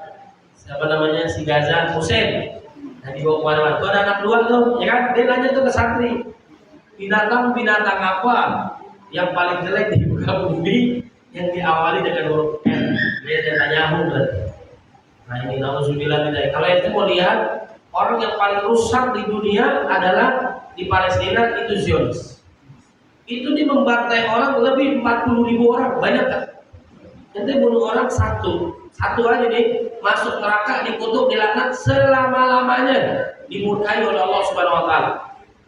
siapa namanya si Gaza Hussein. Nah, dibawa kemana-mana. Tuh ada anak dua tuh, ya kan? Dia nanya tuh ke santri. Binatang apa yang paling jelek di muka bumi yang diawali dengan huruf N? Dia Netanyahu berarti. Nah ini nauzubillah min. Kalau itu mau lihat orang yang paling rusak di dunia adalah di Palestina itu Zionis. Itu dia membantai orang lebih 40.000 orang, banyak kan? Nanti bunuh orang satu aja nih masuk neraka, dikutuk, dilaknat selama-lamanya, dimurkai oleh Allah Subhanahu wa taala.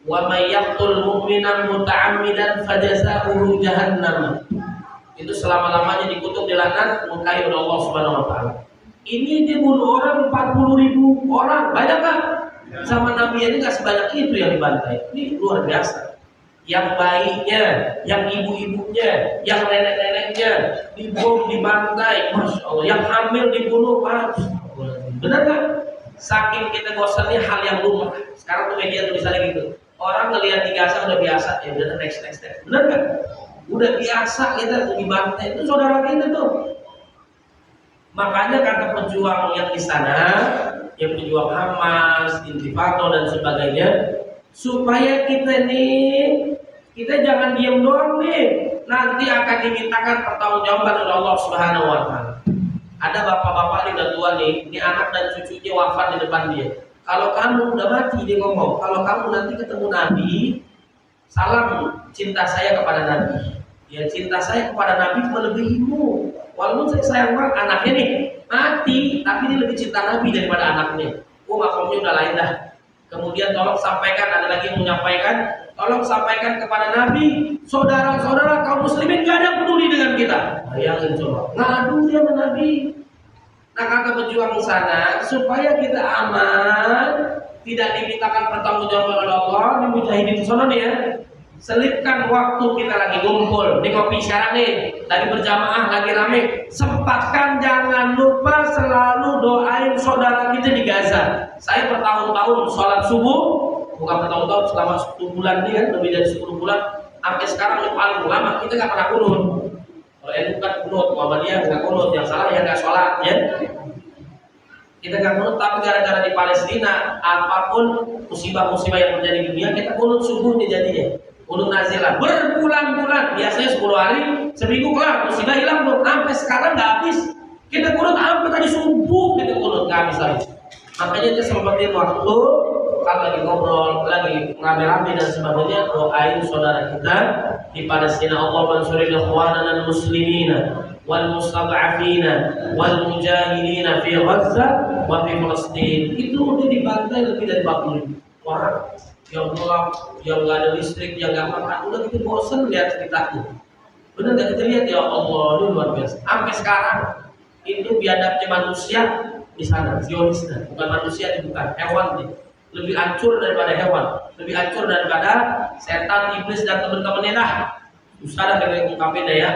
Wa may yaqtul mu'minan muta'ammidan fajazaohu jahannam. Itu selama-lamanya dikutuk, dilaknat, murkai oleh Allah Subhanahu wa taala. Ini dia bunuh orang 40.000 orang, banyak kan? Sama Nabi ini enggak sebanyak itu yang dibantai. Ini luar biasa. Yang bayinya, yang ibu-ibunya, yang nenek-neneknya dibom, dibantai, Masya Allah. Yang hamil dibunuh, Masya Allah. Benar kan? Saking kita bosannya hal yang lumrah. Sekarang tuh media tulisannya gitu. Orang ngelihat di Gaza udah biasa, ya udah next. Benar kan? Udah biasa kita dibantai. Itu saudara kita tuh. Makanya kata pejuang yang di sana, yang pejuang Hamas, Intifado dan sebagainya, supaya kita jangan diam doang nih. Nanti akan dimintakan pertanggungjawaban oleh Allah Subhanahu wa taala. Ada bapak-bapak nih udah tua nih, ini anak dan cucunya wafat di depan dia. Kalau kamu udah mati, dia ngomong, kalau kamu nanti ketemu Nabi, salam cinta saya kepada Nabi. Ya, cinta saya kepada Nabi melebihimu. Walaupun saya sayang banget anaknya nih mati, tapi dia lebih cinta Nabi daripada anaknya. Makomnya udah lain dah. Kemudian tolong sampaikan, ada lagi yang menyampaikan, tolong sampaikan kepada Nabi, saudara-saudara kaum muslimin gak ada peduli dengan kita. Bayangin coba, ngadu dia sama Nabi. Nah kata pejuang sana, supaya kita aman, tidak dimintakan pertanggungjawaban oleh Allah, di mujahidin di sana nih ya. Selipkan waktu kita lagi ngumpul di kopi sekarang nih, lagi berjamaah, lagi rame. Sempatkan, jangan lupa selalu doain saudara kita di Gaza. Saya bertahun-tahun sholat subuh, bukan bertahun-tahun, selama 10 bulan nih kan, lebih dari 10 bulan. Sampai sekarang yang paling lama kita nggak pernah kunut. Kalau itu kan kunut, Muhammadiyah nggak kunut, yang salah ya nggak sholat ya. Kita nggak kunut, tapi gara-gara di Palestina, apapun musibah-musibah yang terjadi di dunia, kita kunut subuhnya jadinya. Kunut nazilah berbulan-bulan, biasanya 10 hari, seminggu kelar, musibah hilang tuh. Sampai sekarang nggak habis. Kita kunut sampai tadi subuh, kita kunut nggak habis. Makanya kita sempetin waktu, kalau lagi ngobrol, lagi rame-rame dan sebagainya, doain saudara kita di Palestina. Allah mansuril ikhwanana al-muslimina wal mustad'afina wal mujahidina fi Gaza wa fi Palestina. Itu udah dibantai lebih dari 40 orang yang gelap, yang nggak ada listrik, yang nggak makan. Udah kita bosan lihat ceritanya. Benar nggak kita lihat, ya Allah, ini luar biasa. Sampai sekarang itu biadabnya manusia di sana, Zionisnya, bukan manusia, bukan hewan nih. Lebih hancur daripada hewan, lebih hancur daripada setan, iblis dan teman-temannya dah. Susah dah kita ungkapin deh ya.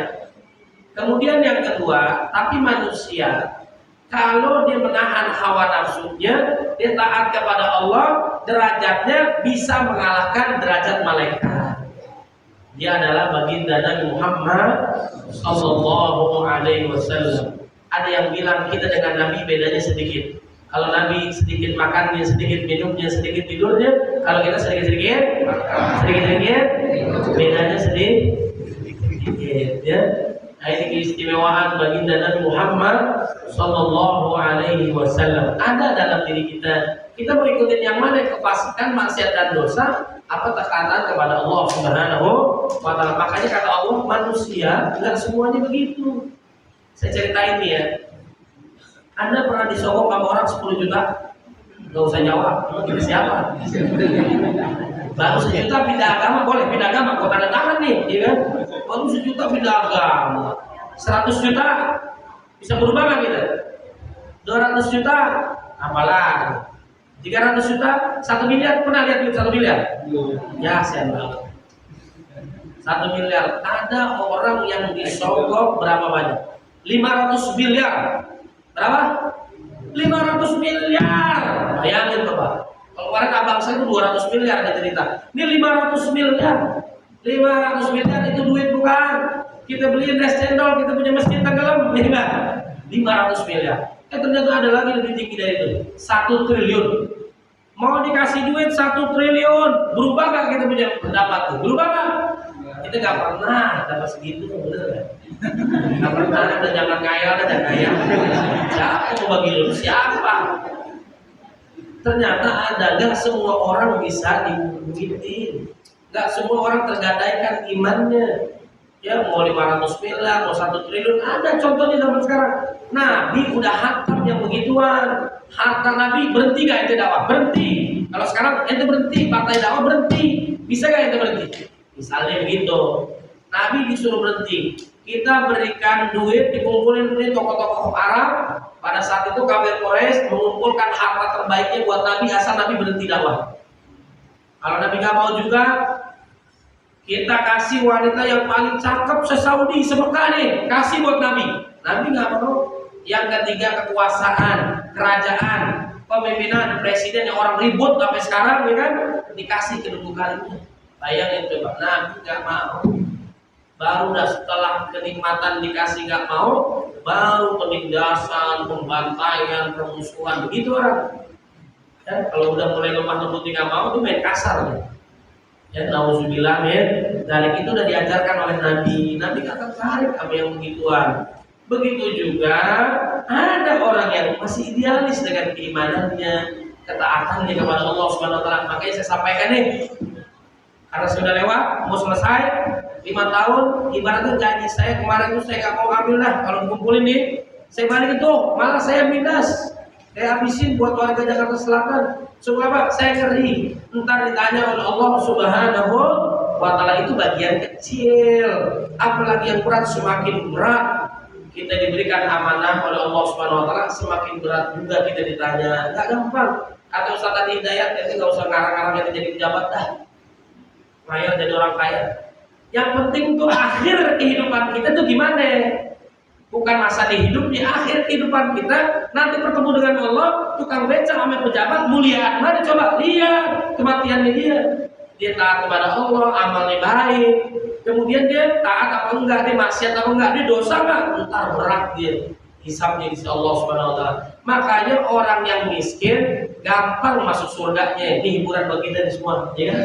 Kemudian yang kedua, tapi manusia kalau dia menahan hawa nafsunya, dia taat kepada Allah, derajatnya bisa mengalahkan derajat malaikat. Dia adalah baginda Nabi Muhammad sallallahu alaihi wasallam. Ada yang bilang kita dengan Nabi bedanya sedikit. Kalau Nabi sedikit makannya, sedikit minumnya, sedikit tidurnya. Kalau kita sedikit-sedikit, bedanya sedikit ya. Nah, ini keistimewaan baginda Nabi Muhammad sallallahu alaihi wasallam. Ada dalam diri kita. Kita mau ikutin yang mana? Kefasikan, maksiat dan dosa, apa tekanan kepada Allah Subhanahu wa taala. Makanya kata Allah, manusia enggak semuanya begitu. Saya ceritain nih ya. Anda pernah disogok sama orang 10 juta? Gak usah jawab, emang kita siapa? Baru 1 juta pindah agama, boleh pindah agama, kok tanda tangan nih, ya kan? Baru 1 juta pindah agama, 100 juta bisa berubah nggak kita? 200 juta, apalagi? 300 juta, 1 miliar, pernah lihat duit 1 miliar? Ya, saya tahu. 1 miliar, ada orang yang disogok berapa banyak? 500 miliar. Berapa? 500 miliar. Bayangin Bapak. Kalau kemarin abang saya itu 200 miliar ada cerita. Ini 500 miliar. 500 miliar itu duit bukan. Kita beliin es cendol, kita punya masjid tenggelam, ya enggak? 500 miliar. Ternyata ada lagi lebih tinggi dari itu. 1 triliun. Mau dikasih duit 1 triliun, berubah nggak kita punya pendapat tuh? Berubah nggak? Kita nggak pernah dapat segitu, bener nggak? Nggak pernah, ada jangan ngayal, ada jangan ngayal. Siapa mau bagi lu? Siapa? Ternyata ada, nggak semua orang bisa dimulitin, nggak semua orang tergadaikan imannya. Ya mau 500 miliar, mau 1 triliun, ada contohnya zaman sekarang. Nabi udah hantam yang begituan. Harta Nabi berhenti gak ente dakwah? Berhenti. Kalau sekarang ente berhenti, partai dakwah berhenti. Bisa gak ente berhenti? Misalnya begitu. Nabi disuruh berhenti. Kita berikan duit, dikumpulin di tokoh-tokoh Arab. Pada saat itu kafir Quraisy mengumpulkan harta terbaiknya buat Nabi asal Nabi berhenti dakwah. Kalau Nabi gak mau juga, kita kasih wanita yang paling cakep se-Saudi, se-Mekah nih, kasih buat Nabi. Nabi nggak mau. Yang ketiga kekuasaan, kerajaan, pemimpinan, presiden yang orang ribut sampai sekarang, ya kan? Dikasih kedudukan itu. Bayangin coba, Nabi nggak mau. Baru dah setelah kenikmatan dikasih nggak mau, baru penindasan, pembantaian, permusuhan, begitu orang. Dan kalau udah mulai lemah lembut nggak mau, itu main kasar. Ya. Ya, nauzubillah min dzalik, itu udah diajarkan oleh Nabi. Nabi gak tertarik sama yang begituan. Begitu juga ada orang yang masih idealis dengan keimanannya, ketaatannya kepada Allah Subhanahu wa taala. Makanya saya sampaikan nih, karena sudah lewat, mau selesai 5 tahun, ibaratnya gaji saya kemarin itu saya gak mau ambil dah. Kalau dikumpulin nih, saya balik itu, malah saya minus. Saya habisin buat warga Jakarta Selatan. Supaya apa? Saya ngeri. Ntar ditanya oleh Allah Subhanahu wa taala, itu bagian kecil. Apalagi yang berat, semakin berat. Kita diberikan amanah oleh Allah Subhanahu wa taala, semakin berat juga kita ditanya. Enggak gampang. Kata Ustaz tadi Hidayat, nanti enggak usah ngarang-ngarang kita jadi pejabat dah. Kaya jadi orang kaya. Yang penting tuh akhir kehidupan kita tuh gimana? Bukan masa di hidup, di akhir kehidupan kita nanti bertemu dengan Allah. Tukang beca sama pejabat muliaan mana? Coba lihat kematiannya dia taat kepada Allah, amalnya baik, kemudian dia taat apa enggak, dia maksiat apa enggak, dia dosa enggak, entar berat dia. hisabnya di sisi Allah Subhanahu wa taala. Makanya orang yang miskin gampang masuk surganya. Ini hiburan bagi kita semua, ya kan?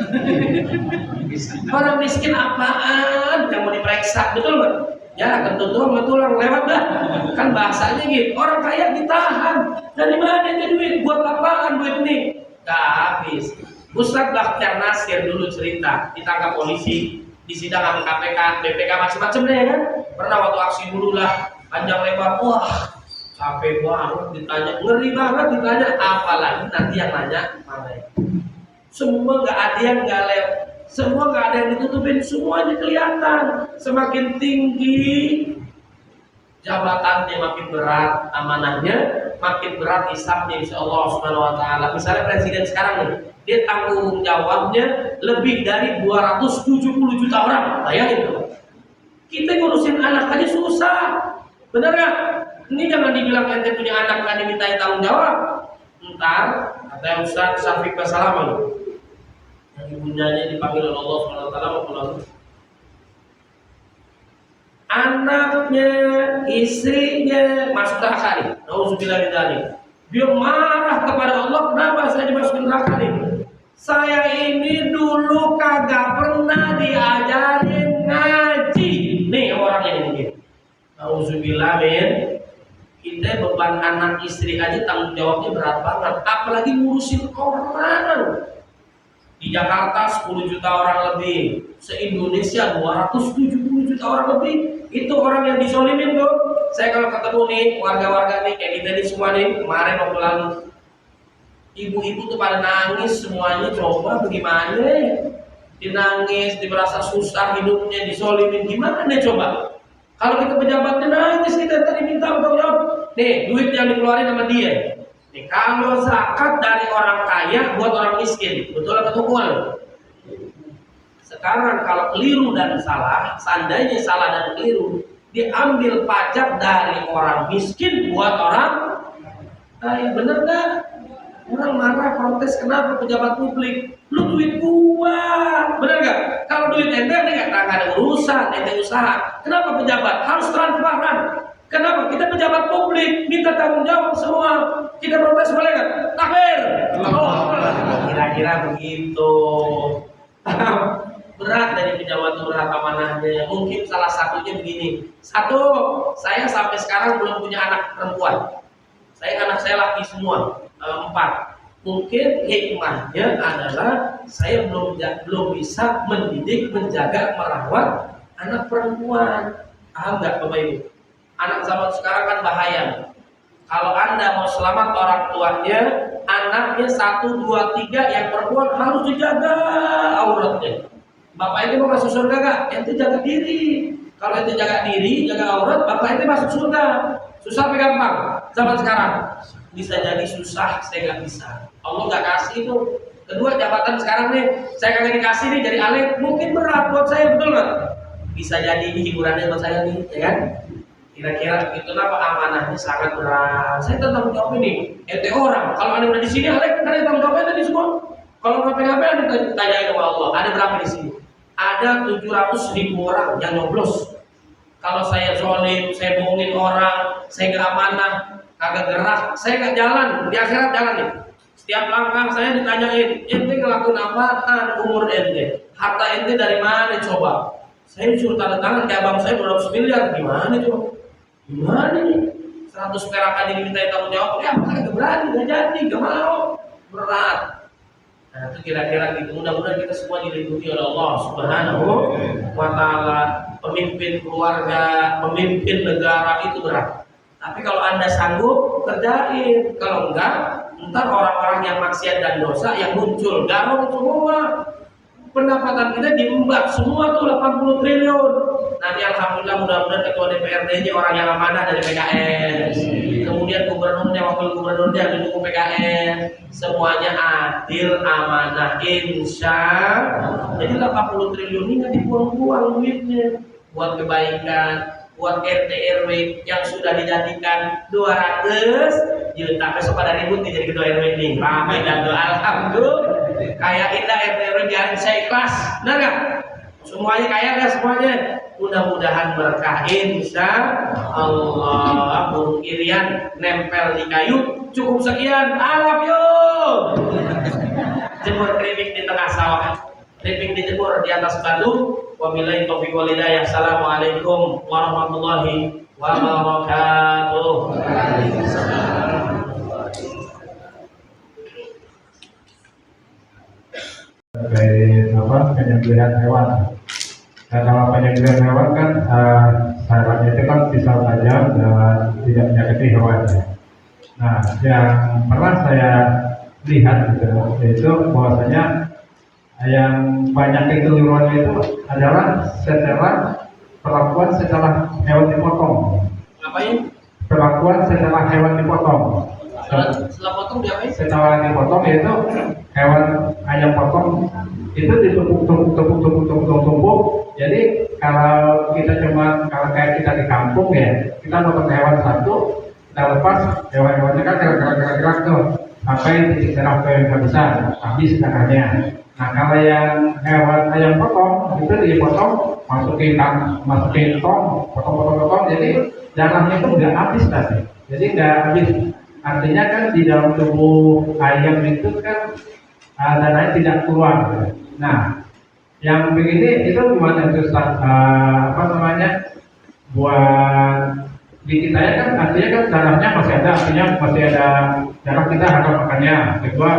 Orang miskin apaan yang mau diperiksa, betul nggak? Ya, kentut doang tulang lewat dah. Kan bahasanya gitu. Orang kaya ditahan. Dari mana ini duit? Buat apaan duit ini? Gak habis. Ustadz Bakhtiar Nasir dulu cerita, ditangkap polisi, disidang sama KPK, BPK macam-macam deh, ya kan? Pernah waktu aksi dulu lah, panjang lebar, wah capek banget ditanya, ngeri banget ditanya, apalagi nanti yang nanya mana ya? Semua nggak ada yang nggak lewat, semua nggak ada yang ditutupin, semuanya kelihatan. Semakin tinggi jabatannya makin berat amanahnya, makin berat hisabnya insya Allah Subhanahu wa taala. Misalnya presiden sekarang nih, dia tanggung jawabnya lebih dari 270 juta orang. Bayangin tuh. Kita ngurusin anak aja susah. Bener nggak? Ini jangan dibilang ente punya anak nggak dimintain tanggung jawab. Ntar kata Ustaz Syafiq Basalam, yang ibundanya dipanggil oleh Allah Subhanahu wa taala mau pulang. Anaknya, istrinya masuk neraka nih. Nauzubillah min dzalik. Dia marah kepada Allah, kenapa saya dimasukin neraka nih? Saya ini dulu kagak pernah diajarin ngaji. Nih orangnya ini. Nauzubillah min. Kita beban anak istri aja tanggung jawabnya berat banget, apalagi ngurusin orang. Di Jakarta 10 juta orang lebih, se-Indonesia 270 juta orang lebih. Itu orang yang disolimin tuh. Saya kalau ketemu nih warga-warga nih kayak kita nih semua nih, kemarin waktu lalu ibu-ibu tuh pada nangis semuanya. Coba bagaimana? Dinangis, merasa susah hidupnya, disolimin, gimana coba? Kalau kita pejabatnya nangis, kita tadi minta tanggung jawab. Nih duit yang dikeluarin sama dia. Nih, kalau zakat dari orang kaya buat orang miskin, betul atau betul? Sekarang kalau keliru dan salah, seandainya salah dan keliru, diambil pajak dari orang miskin buat orang kaya, bener nggak? Orang marah protes, kenapa pejabat publik? Lu duit gua, bener nggak? Kalau duit ente nggak ada urusan, ente usaha. Kenapa pejabat harus transparan? Kenapa? Kita pejabat publik, minta tanggung jawab semua. Kita protes boleh nggak? Takbir. Oh, kira-kira begitu. Berat dari pejabat itu, berat amanahnya. Mungkin salah satunya begini. Satu, saya sampai sekarang belum punya anak perempuan. Anak saya laki semua, 4. Mungkin hikmahnya adalah saya belum bisa mendidik, menjaga, merawat anak perempuan. Paham nggak Bapak Ibu? Anak zaman sekarang kan bahaya. Kalau Anda mau selamat orang tuanya, anaknya 1, 2, 3 yang perempuan harus dijaga auratnya. Bapak ente mau masuk surga gak? Ente jaga diri. Kalau ente jaga diri, jaga aurat, bapak ente masuk surga. Susah apa gampang? Zaman sekarang bisa jadi susah, saya nggak bisa. Allah nggak kasih itu. Kedua, jabatan sekarang nih, saya kagak dikasih nih jadi alif, mungkin berat buat saya, betul nggak? Bisa jadi ini hiburannya buat saya nih, ya kan? Kira-kira itu apa amanahnya sangat berat. Saya tanggung jawab ini. Ente orang, kalau anda udah di sini, alif, kan tanggung jawabnya tadi semua. Kalau ngapain-ngapain anda tanyain sama Allah. Ada berapa di sini? Ada 700.000 orang yang nyoblos. Kalau saya zolim, saya bohongin orang, saya nggak amanah, kagak gerak, saya nggak jalan. Di akhirat jalan nih. Setiap langkah saya ditanyain, ente ngelakuin apaan umur ente? Harta ente dari mana coba? Saya disuruh tanda tangan kayak abang saya 200 miliar, gimana coba? Gimana nih? 100 perak aja diminta tanggung jawab, ya makanya gak berani, gak jadi, gak mau, berat. Nah itu kira-kira gitu. Mudah-mudahan kita semua dilindungi oleh Allah Subhanahu wa taala. Pemimpin keluarga, pemimpin negara itu berat. Tapi kalau Anda sanggup, kerjain. Kalau enggak, ntar orang-orang yang maksiat dan dosa yang muncul garong semua. Pendapatan kita diembat semua tuh 80 triliun. Nanti alhamdulillah mudah-mudahan ketua DPRD-nya orang yang amanah dari PKS. Kemudian gubernurnya, wakil gubernurnya didukung PKS. Semuanya adil, amanah, insya. Jadi 80 triliun ini nggak dibuang-buang duitnya buat kebaikan, buat RT RW yang sudah dijadikan 200 juta. Besok pada ribut nih jadi ketua RW nih, ramai dan doa alhamdulillah. Kayak indah RT RW biarin saya ikhlas, benar nggak? Semuanya kaya nggak semuanya? Mudah-mudahan berkah insya Allah. Burung irian nempel di kayu cukup sekian. Alap yuk. Jemur keripik di tengah sawah. Keripik dijemur di atas batu. Wabillahi taufiq wal hidayah. Assalamualaikum warahmatullahi wabarakatuh. Terkait penyembelihan hewan. Dan kalau penyembelihan hewan kan syaratnya itu kan pisau tajam dan tidak menyakiti hewannya. Nah, yang pernah saya lihat gitu, yaitu bahwasanya yang banyak kekeliruan itu adalah setelah hewan dipotong. Ngapain? Perlakuan setelah hewan dipotong. Setelah potong diapain? Setelah dipotong yaitu hewan ayam potong itu ditumpuk. Jadi kalau kayak kita di kampung ya, kita potong hewan satu, kita lepas hewan-hewannya kan gerak tuh sampai titik darah yang kehabisan, habis darahnya. Nah kalau yang hewan ayam potong itu dipotong, masukin tong, potong, jadi darahnya itu nggak habis tadi. Jadi nggak habis. Artinya kan di dalam tubuh ayam itu kan darahnya tidak keluar. Nah, yang begini itu gimana itu Ustaz? Buat di kita ya kan artinya kan darahnya masih ada, artinya masih ada darah kita akan makannya. Kedua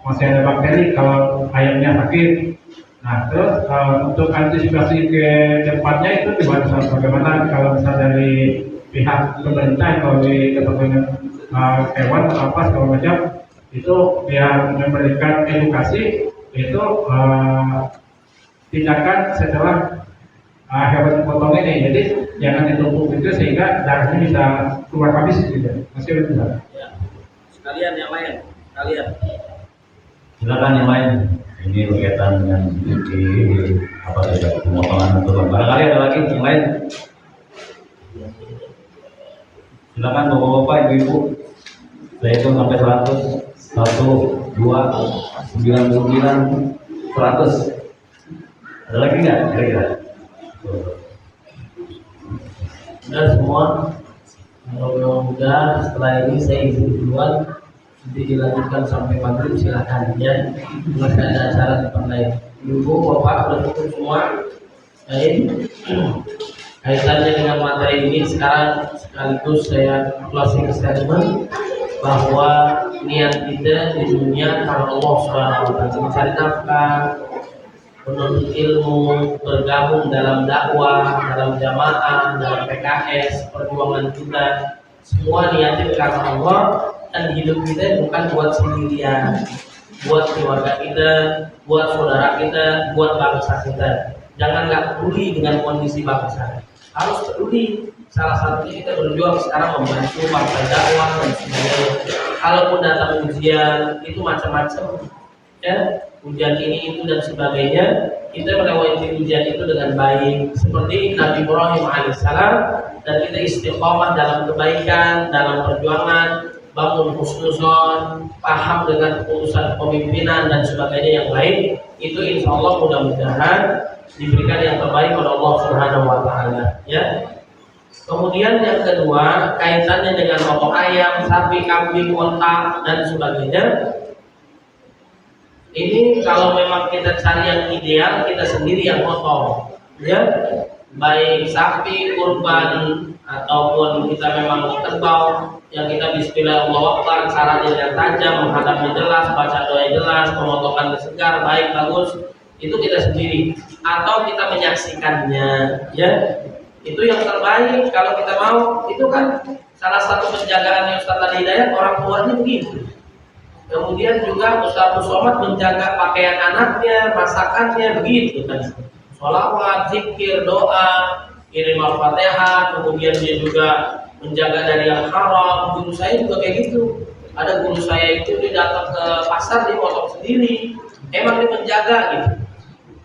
masih ada bakteri kalau ayamnya sakit. Nah, terus untuk antisipasi ke depannya itu bagaimana kalau misalnya dari pihak pemerintah atau di kementerian hewan atau apa segala macam itu biar memberikan edukasi itu tindakan setelah hewan dipotong ini, jadi jangan ditumpuk itu sehingga darahnya bisa keluar habis gitu. Masih ada. Ya. Sekalian yang lain, kalian. Silakan yang lain. Ini berkaitan dengan pemotongan turun. Barangkali ada lagi yang lain. Silakan bapak-bapak, ibu-ibu. Saya hitung sampai 100, 1, 2, 99, 100. Ada lagi nggak? Kira-kira? Sudah semua. Kalau udah, setelah ini saya izin duluan. Nanti dilanjutkan sampai maghrib, silakan ya. Masih ada acara di tempat lain. Ibu, bapak sudah cukup semua. Baik. Kaitannya dengan materi ini sekarang sekaligus saya closing statement bahwa niat kita di dunia karena Allah SWT, mencari nafkah, menuntut ilmu, bergabung dalam dakwah, dalam jamaah, dalam PKS, perjuangan kita, semua niatnya karena Allah, dan hidup kita bukan buat sendirian, buat keluarga kita, buat saudara kita, buat bangsa kita. Jangan nggak peduli dengan kondisi bangsa, harus peduli. Salah satunya kita berjuang sekarang membantu partai dakwah dan sebagainya. Kalaupun datang ujian itu macam-macam, ya ujian ini itu dan sebagainya, kita melewati ujian itu dengan baik seperti Nabi Ibrahim alaihissalam, dan kita istiqomah dalam kebaikan, dalam perjuangan, bangun husnuzon, paham dengan keputusan pemimpinan dan sebagainya yang baik. Itu insya Allah mudah-mudahan diberikan yang terbaik oleh Allah Subhanahu wa Ta'ala, ya. Kemudian yang kedua, kaitannya dengan potong ayam, sapi, kambing, onta dan sebagainya. Ini kalau memang kita cari yang ideal, kita sendiri yang potong, ya. Baik sapi kurban ataupun kita memang kerbau yang kita bismillah Allahu Akbar, caranya yang tajam, menghadapnya jelas, baca doa jelas, pemotongan segar, baik, bagus, itu kita sendiri. Atau kita menyaksikannya, ya. Itu yang terbaik kalau kita mau. Itu kan salah satu penjagaan yang Ustaz tadi Hidayat, orang tuanya begitu. Kemudian juga Ustaz Somad menjaga pakaian anaknya, masakannya, begitu kan. Sholawat, zikir, doa, kirim al-fatihah, kemudian dia juga menjaga dari yang haram. Guru saya juga kayak gitu. Ada guru saya itu dia datang ke pasar, dia potong sendiri. Emang dia menjaga gitu.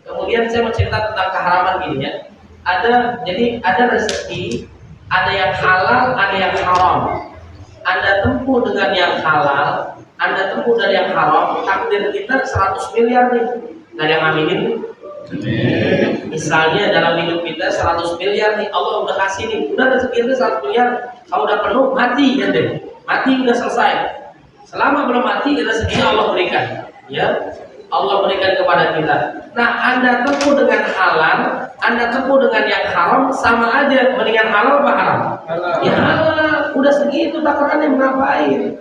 Kemudian saya mau cerita tentang keharaman gini ya. Jadi ada rezeki, ada yang halal, ada yang haram. Anda tempuh dengan yang halal, Anda tempuh dari yang haram, takdir kita 100 miliar nih. Nggak ada yang aminin. Misalnya dalam hidup kita 100 miliar nih, Allah udah kasih nih, udah rezeki 100 miliar, kalau udah penuh mati ya deh, mati udah selesai. Selama belum mati rezekinya Allah berikan, ya Allah berikan kepada kita. Nah, Anda tempuh dengan halal, Anda tempuh dengan yang haram, sama aja, mendingan halal apa haram? Ya halal, udah segitu takarannya ngapain?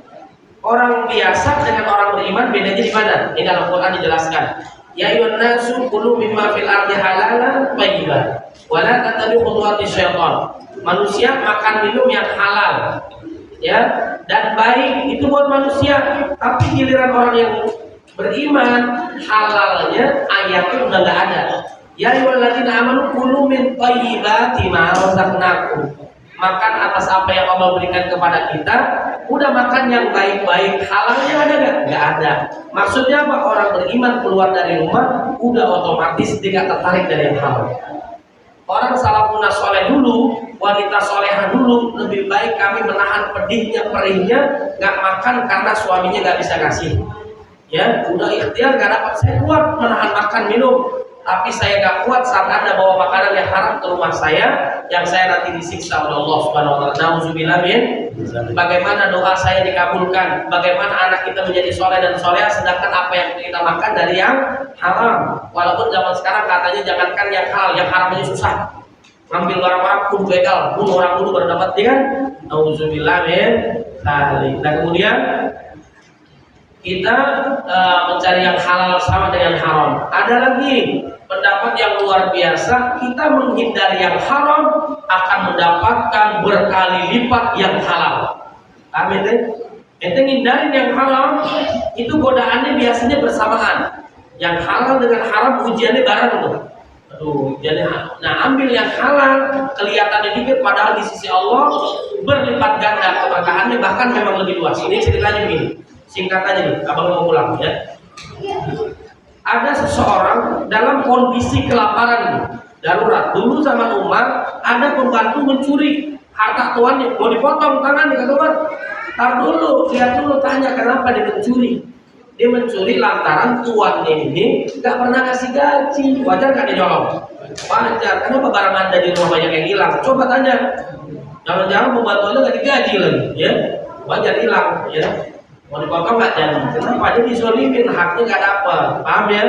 Orang biasa dengan orang beriman bedanya di mana? Ini dalam Quran dijelaskan. Ya ayyuhan nasu kulu mimma fil ardi halalan thayyiban wa la tattabi'u khutuwati syaitan. Manusia makan minum yang halal, ya, dan baik itu buat manusia. Tapi giliran orang yang beriman, halalnya ayatnya udah nggak ada. Ya ayyuhalladzina amanu kulu min thayyibati ma razaqnakum. Makan atas apa yang Allah berikan kepada kita. Udah makan yang baik-baik, halalnya ada nggak? Nggak ada. Maksudnya apa? Orang beriman keluar dari rumah, udah otomatis dia nggak tertarik dari yang halal. Orang salafun soleh dulu, wanita solehah dulu, lebih baik kami menahan pedihnya, perihnya, nggak makan karena suaminya nggak bisa kasih. Ya, udah ikhtiar nggak dapat, saya kuat menahan makan minum, tapi saya nggak kuat saat Anda bawa makanan yang haram ke rumah saya, yang saya nanti disiksa oleh Allah Subhanahu wa taala. Nauzubillah min. Bagaimana doa saya dikabulkan? Bagaimana anak kita menjadi soleh dan soleha sedangkan apa yang kita makan dari yang haram? Walaupun zaman sekarang katanya jangankan yang halal, yang haram aja susah. Ngambil barang orang pun begal, bunuh orang dulu baru dapat, ya kan? Nauzubillah min. Dan kemudian kita mencari yang halal sama dengan haram. Ada lagi pendapat yang luar biasa, kita menghindari yang haram akan mendapatkan berkali lipat yang halal. Amin. Ente ngindarin yang haram, itu godaannya biasanya bersamaan. Yang halal dengan haram ujiannya bareng tuh. Aduh, jadi nah ambil yang halal, kelihatannya dikit padahal di sisi Allah berlipat ganda keberkahannya, bahkan memang lebih luas. Ini ceritanya begini. Singkat aja nih, abang mau pulang ya. Ada seseorang dalam kondisi kelaparan darurat. Dulu zaman Umar ada pembantu mencuri harta tuannya, mau dipotong tangannya, kata Umar. Tar dulu, lihat dulu, tanya kenapa dia mencuri. Dia mencuri lantaran tuannya ini nggak pernah ngasih gaji. Wajar nggak dia nyolong? Wajar. Kenapa barang Anda di rumah banyak yang hilang? Coba tanya. Jangan-jangan pembantunya nggak digaji lagi, ya? Wajar hilang, ya. Mau dipotong nggak jadi, kenapa dia disolimin, haknya nggak dapat, paham ya?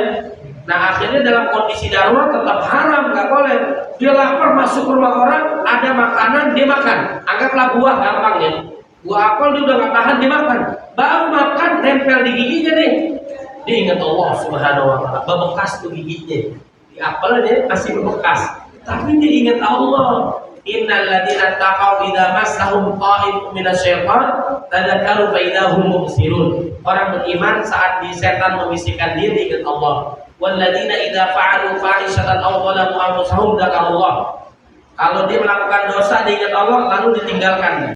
Nah akhirnya dalam kondisi darurat tetap haram, nggak boleh. Dia lapar masuk rumah orang, ada makanan dia makan. Anggaplah buah gampangnya, buah apel dia udah nggak tahan dia makan, baru makan nempel di giginya nih. Dia ingat Allah Subhanahu wa taala, bebekas tuh giginya. Di apelnya masih bebekas, tapi dia ingat Allah. Innal ladzina taqaw idza massahum ta'ifun minasyaitan tadzakkaru fa idahum mubsirun. Orang beriman saat di setan membisikkan dia ingat Allah. Wal ladzina idza fa'alu fahishatan aw zalamu anfusahum dzakarullah. Kalau dia melakukan dosa dia ingat Allah lalu ditinggalkan.